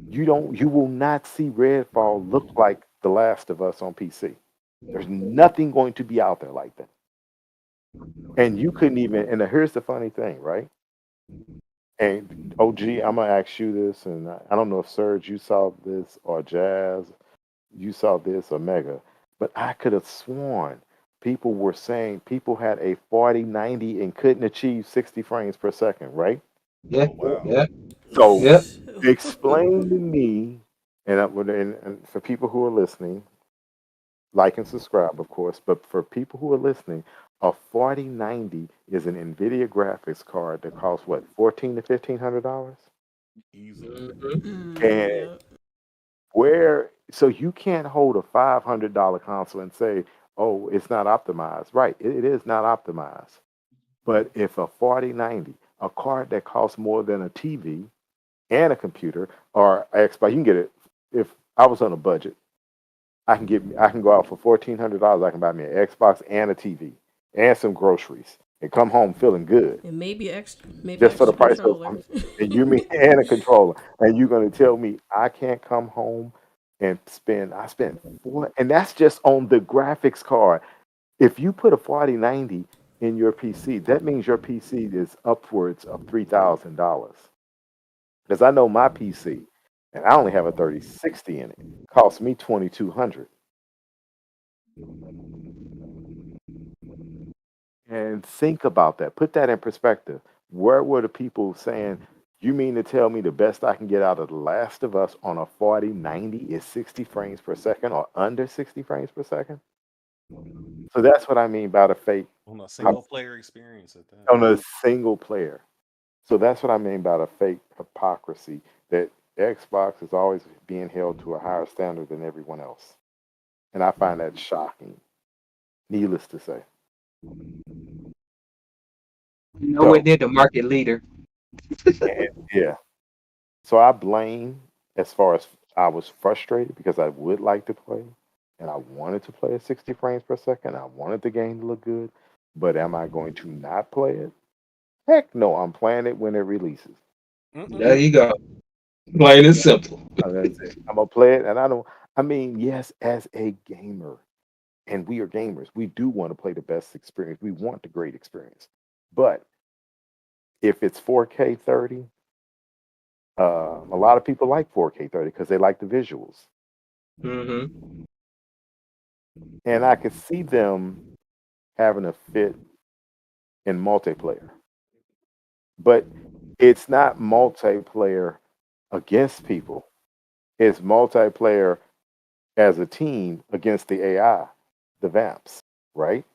You will not see Redfall look like The Last of Us on PC. There's nothing going to be out there like that. And you couldn't even, and here's the funny thing, right? And OG, I'm gonna ask you this, and I don't know if Serge, you saw this, or Jazz, you saw this, or Mega, but I could have sworn people were saying people had a 4090 and couldn't achieve 60 frames per second, right? Yeah, Oh wow. yeah, So yeah. explain to me, and for people who are listening, like and subscribe, of course, but for people who are listening, a 4090 is an NVIDIA graphics card that costs what, $1,400 to $1,500? Easily. And Yeah. so you can't hold a $500 console and say, oh, it's not optimized. Right, it is not optimized. But if a 4090, a card that costs more than a TV and a computer or Xbox, you can get it. If I was on a budget, I can go out for $1,400. I can buy me an Xbox and a TV and some groceries and come home feeling good And maybe just for the extra price of controller. and you mean and a controller, and you're going to tell me I can't come home and I spent four, and that's just on the graphics card. If you put a 4090 in your PC, that means your PC is upwards of $3,000. Because I know my PC, and I only have a 3060 in it, cost me 2,200. And think about that. Put that in perspective. Where were the people saying, you mean to tell me the best I can get out of The Last of Us on a 4090 is 60 frames per second or under 60 frames per second? So that's what I mean by the fake On a single player experience at that. on a single player. So that's what I mean by the fake hypocrisy that Xbox is always being held to a higher standard than everyone else. And I find that shocking, needless to say. Nowhere So, near the market leader. yeah. So I blame, as far as I was frustrated because I would like to play and I wanted to play at 60 frames per second. I wanted the game to look good, but am I going to not play it? Heck no, I'm playing it when it releases. There you go. Plain and simple. That's it. I'm gonna play it, and I mean, yes, as a gamer, and we are gamers, we do want to play the best experience. We want the great experience, but if it's 4K 30, a lot of people like 4K 30 because they like the visuals, Mm-hmm. and I could see them having a fit in multiplayer, but it's not multiplayer against people. It's multiplayer as a team against the AI, the vamps, right?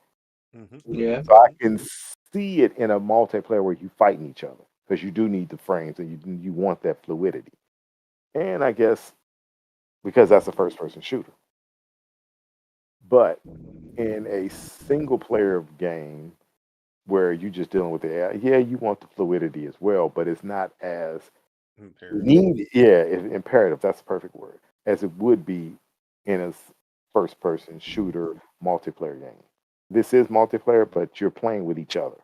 Yeah. So I can see it in a multiplayer where you fighting each other because you do need the frames and you want that fluidity. And I guess because that's a first person shooter. But in a single player game where you're just dealing with the AI, yeah, you want the fluidity as well, but it's not as Imperative. needed. Yeah, it's imperative. That's the perfect word. As it would be in a first person shooter multiplayer game. This is multiplayer, but you're playing with each other.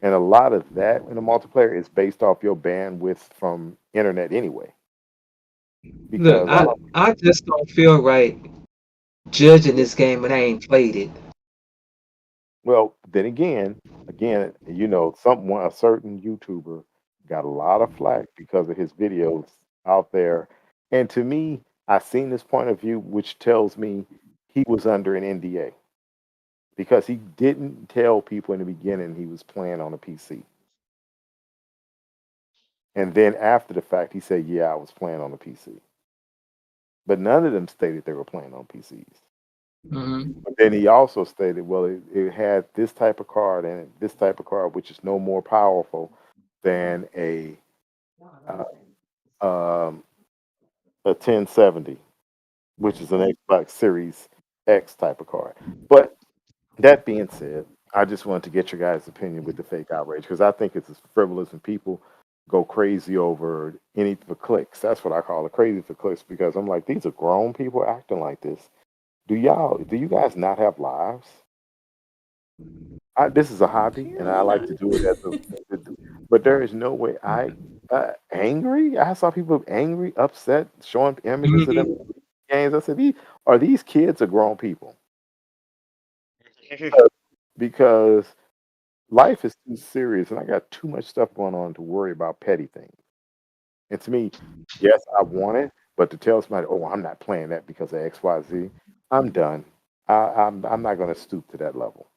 And a lot of that in a multiplayer is based off your bandwidth from internet anyway. Look, Because I just don't feel right judging this game when I ain't played it. well, then again, a certain YouTuber got a lot of flack because of his videos out there. And to me, I've seen this point of view, which tells me he was under an NDA because he didn't tell people in the beginning he was playing on a PC. And then after the fact, he said, "Yeah, I was playing on a PC." But none of them stated they were playing on PCs. Mm-hmm. But then he also stated, well, it had this type of card and this type of card, which is no more powerful than uh, um, a 1070, which is an Xbox Series X type of card. But that being said, I just wanted to get your guys' opinion with the fake outrage because I think it's as frivolous and people go crazy over any for clicks. That's what I call it, crazy for clicks, because I'm like, these are grown people acting like this. Do you guys not have lives? This is a hobby, and I Apparently like not. to do it but there is no way angry. I saw people angry, upset, showing images of them Mm-hmm. games. I said, are these kids or grown people? Because life is too serious, and I got too much stuff going on to worry about petty things. And to me, yes, I want it, but to tell somebody, "Oh, I'm not playing that because of X, Y, Z," I'm done. I'm not going to stoop to that level.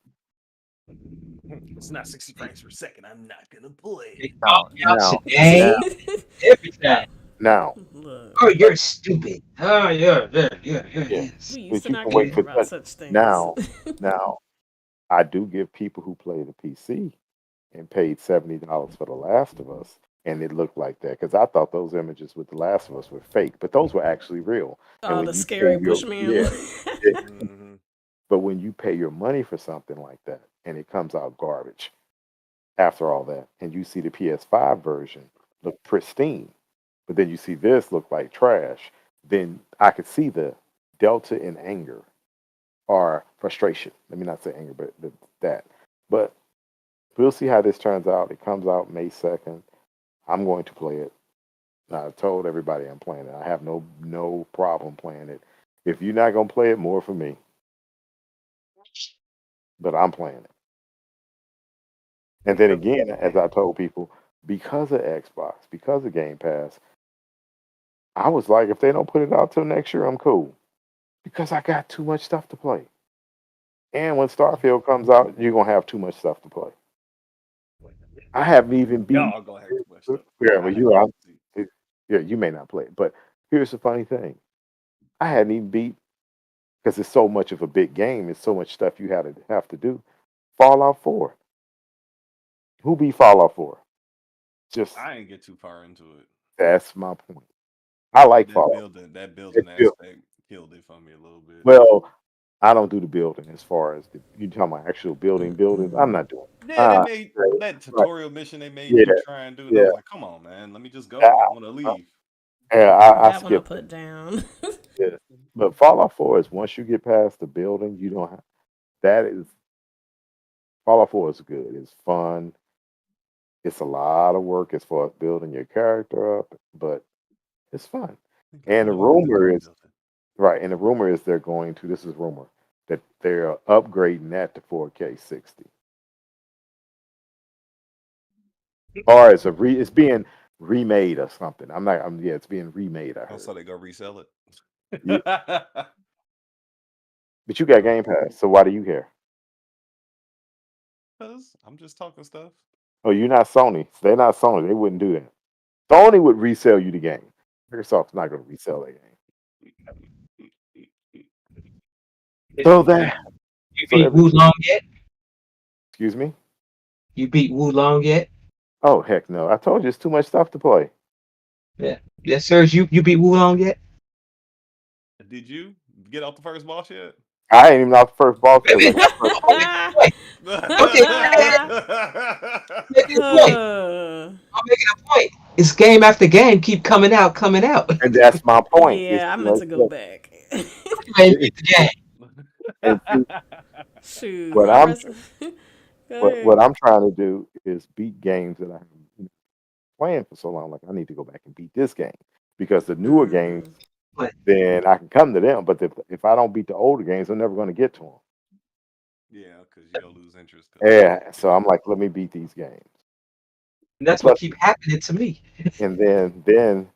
It's not 60 frames per second. I'm not gonna play They it. call Now, me out now, now, today. Every time. now, Look, Oh, you're stupid. Oh, yeah, yeah, yes. we used but to you not can wait Yeah. care for about that. such things. Now, now, I do give people who play the PC and paid $70 for The Last of Us, and it looked like that because I thought those images with The Last of Us were fake, but those were actually real. And Oh, when the you pay scary your Bushman yeah, one. it, Mm-hmm. but when you pay your money for something like that and it comes out garbage after all that, and you see the PS5 version look pristine, but then you see this look like trash, then I could see the delta in anger or frustration. Let me not say anger, but that. But We'll see how this turns out. It comes out May 2nd. I'm going to play it. I told everybody I'm playing it. I have no problem playing it. If you're not gonna play it, more for me. But I'm playing it. And then again, as I told people, because of Xbox, because of Game Pass, I was like, if they don't put it out till next year, I'm cool. Because I got too much stuff to play. And when Starfield comes out, you're gonna have too much stuff to play. I haven't even beat. Y'all gonna have too much stuff. Yeah, I well, have to see. yeah, you may not play it, but here's the funny thing: I hadn't even beat because it's so much of a big game. It's so much stuff you have to do. Fallout 4. Who beat Fallout 4? Just I ain't get too far into it. that's my point. I like Fallout. That building It's built aspect killed it for me a little bit. well. I don't do the building as far as you talking about actual buildings. I'm not doing. Yeah, they Uh, made that right, tutorial mission they made yeah, you try and do, and I yeah, was like, come on, man, let me just yeah. go. I want to leave. I That one I skipped it. put down. Yeah. But Fallout 4 is once you get past the building, you don't have that is Fallout 4 is good. It's fun. It's a lot of work as far as building your character up, but it's fun. I think I And the only want to do rumor the is building. right, and the rumor is they're going to this is rumor that they're upgrading that to 4K 60. Or it's being remade or something. Yeah, it's being remade, I Oh, heard. so they go resell it. Yeah, but you got Game Pass, so why do you care? Cause I'm just talking stuff. Oh, you're not Sony. They're not Sony. They wouldn't do that. Sony would resell you the game. Microsoft's not going to resell that game. So that, You so beat every, Wulong yet? excuse me. You beat Wulong yet? Oh heck no! I told you it's too much stuff to play. Yeah. Yes, sir. You beat Wulong yet? Did you get off the first boss yet? I ain't even off the first boss because I Baby, got first. I'm making a point. Okay, making a point. I'm making a point. It's game after game keep coming out, coming out. And that's my point. It's Yeah, I too meant much to go stuff. back. You ain't beat the game. And see, Shoot, what my I'm rest. Go what ahead. I'm trying to do is beat games that I'm playing for so long. Like I need to go back and beat this game because the newer games, Mm-hmm. But then I can come to them. But if I don't beat the older games, I'm never going to get to them. Yeah, because you'll lose interest. Cause Yeah, so yeah, I'm like, let me beat these games. And that's what plus, keep happening to me. and then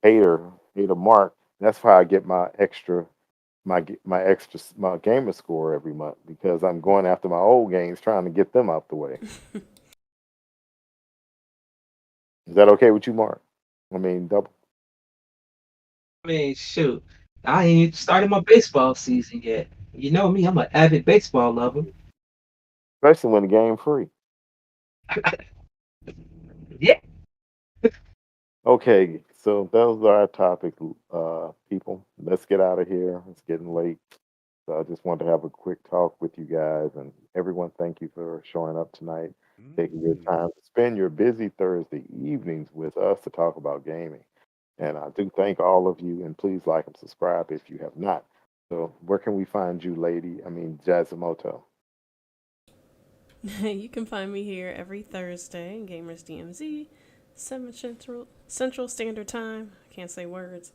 hater Mark. That's why I get my gamer score every month because I'm going after my old games, trying to get them out the way. Is that okay with you, Mark? I mean, double, I mean, shoot. I ain't even started my baseball season yet. You know me, I'm an avid baseball lover. especially when the game free. Yeah. Okay, so those are our topics, people. Let's get out of here. It's getting late. So I just wanted to have a quick talk with you guys and everyone. Thank you for showing up tonight, taking your time to spend your busy Thursday evenings with us to talk about gaming. And I do thank all of you. And please like and subscribe if you have not. So where can we find you, lady? I mean, Jazamoto. You can find me here every Thursday, Gamers DMZ, 7 Central Standard Time. I can't say words.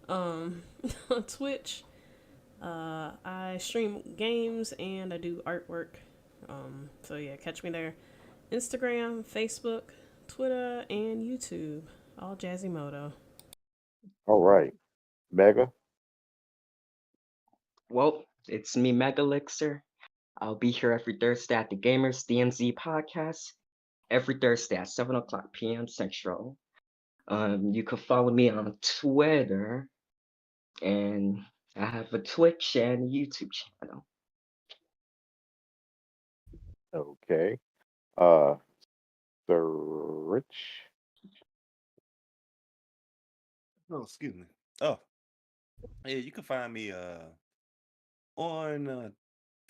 On Twitch, I stream games and I do artwork. So yeah, catch me there. Instagram, Facebook, Twitter, and YouTube. All Jazzymoto. All right, Mega. Well, it's me, Megalixer. I'll be here every Thursday at the Gamers DMZ podcast. Every Thursday at 7 o'clock p.m. Central. You can follow me on Twitter, and I have a Twitch and a YouTube channel. Okay. Uh, Sir Rich. Oh, excuse me. Oh, yeah, you can find me on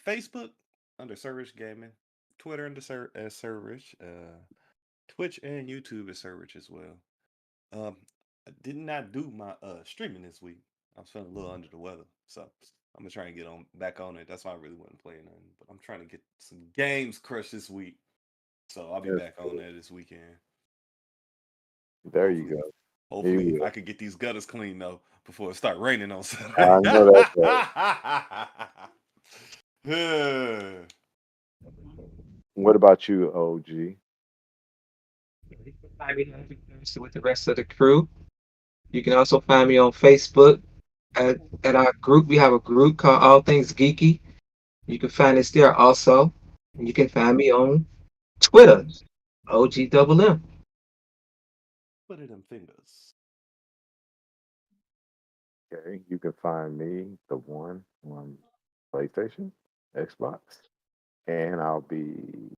Facebook under Sir Rich Gaming, Twitter under as Sir Rich, Twitch and YouTube is Sir Rich as well. I did not do my streaming this week. I was feeling a little under the weather, so I'm gonna try and get on back on it. That's why I really wasn't playing nothing, but I'm trying to get some games crushed this week. So I'll be Yes, back on there this weekend. there you Hopefully, go. hopefully You I could get these gutters cleaned though before it start raining on will. Saturday. I know that's right. What about you, OG? You can find me every Thursday with the rest of the crew. You can also find me on Facebook at our group. We have a group called All Things Geeky. You can find us there also. And you can find me on Twitter, OG Double M. Put it in fingers. Okay, you can find me, the one, on PlayStation, Xbox, and I'll be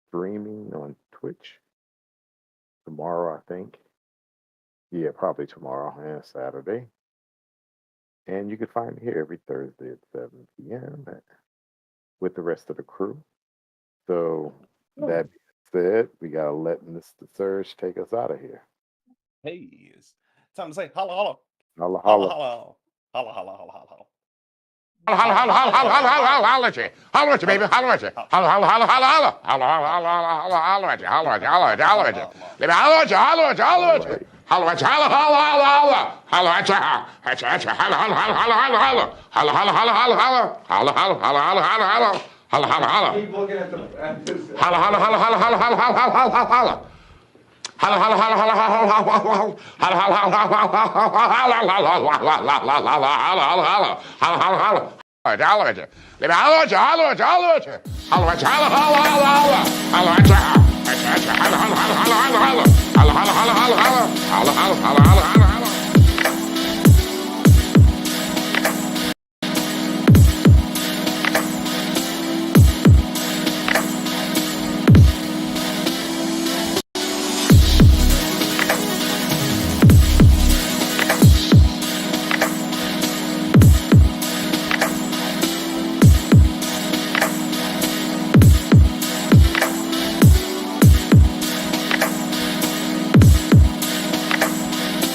streaming on Twitch tomorrow, I think. Yeah, probably tomorrow and Saturday. And you can find me here every Thursday at 7 p.m. with the rest of the crew. So that being said, we gotta let Mr. Surge take us out of here. Hey, it's time to say holla holla. Holla Holla holla. holla. Holla holla holla holla holla. Holla, holla, holla, holla, holla, holla, holla, holla at you. Holla at you, baby. Holla at you. Holla, holla, holla, holla, holla. Holla, holla, holla, holla, holla at you. Holla at you, holla at you, holla at you. Baby, holla at you, holla at you, holla at you. Holla at you, holla, holla, holla, holla. Holla at you, at you, at you. Holla, holla, holla, holla, holla, holla. Holla, holla, holla, holla, holla. Holla, holla, holla, holla, holla, holla. Holla, holla, holla. Keep looking at the holla, holla, holla, holla, holla, holla, holla, holla, holla, holla. Holla, holla, holla, holla, holla, holla, holla, holla, holla, holla, holla, holla, holla, holla. Holla at you. Baby, holla at you, holla at you, holla at you. Holla at you, holla, holla, holla, holla. Holla at you. Holla, holla, holla, holla, holla, holla. Holla, holla, holla, holla, holla. Holla, holla, holla, holla, holla.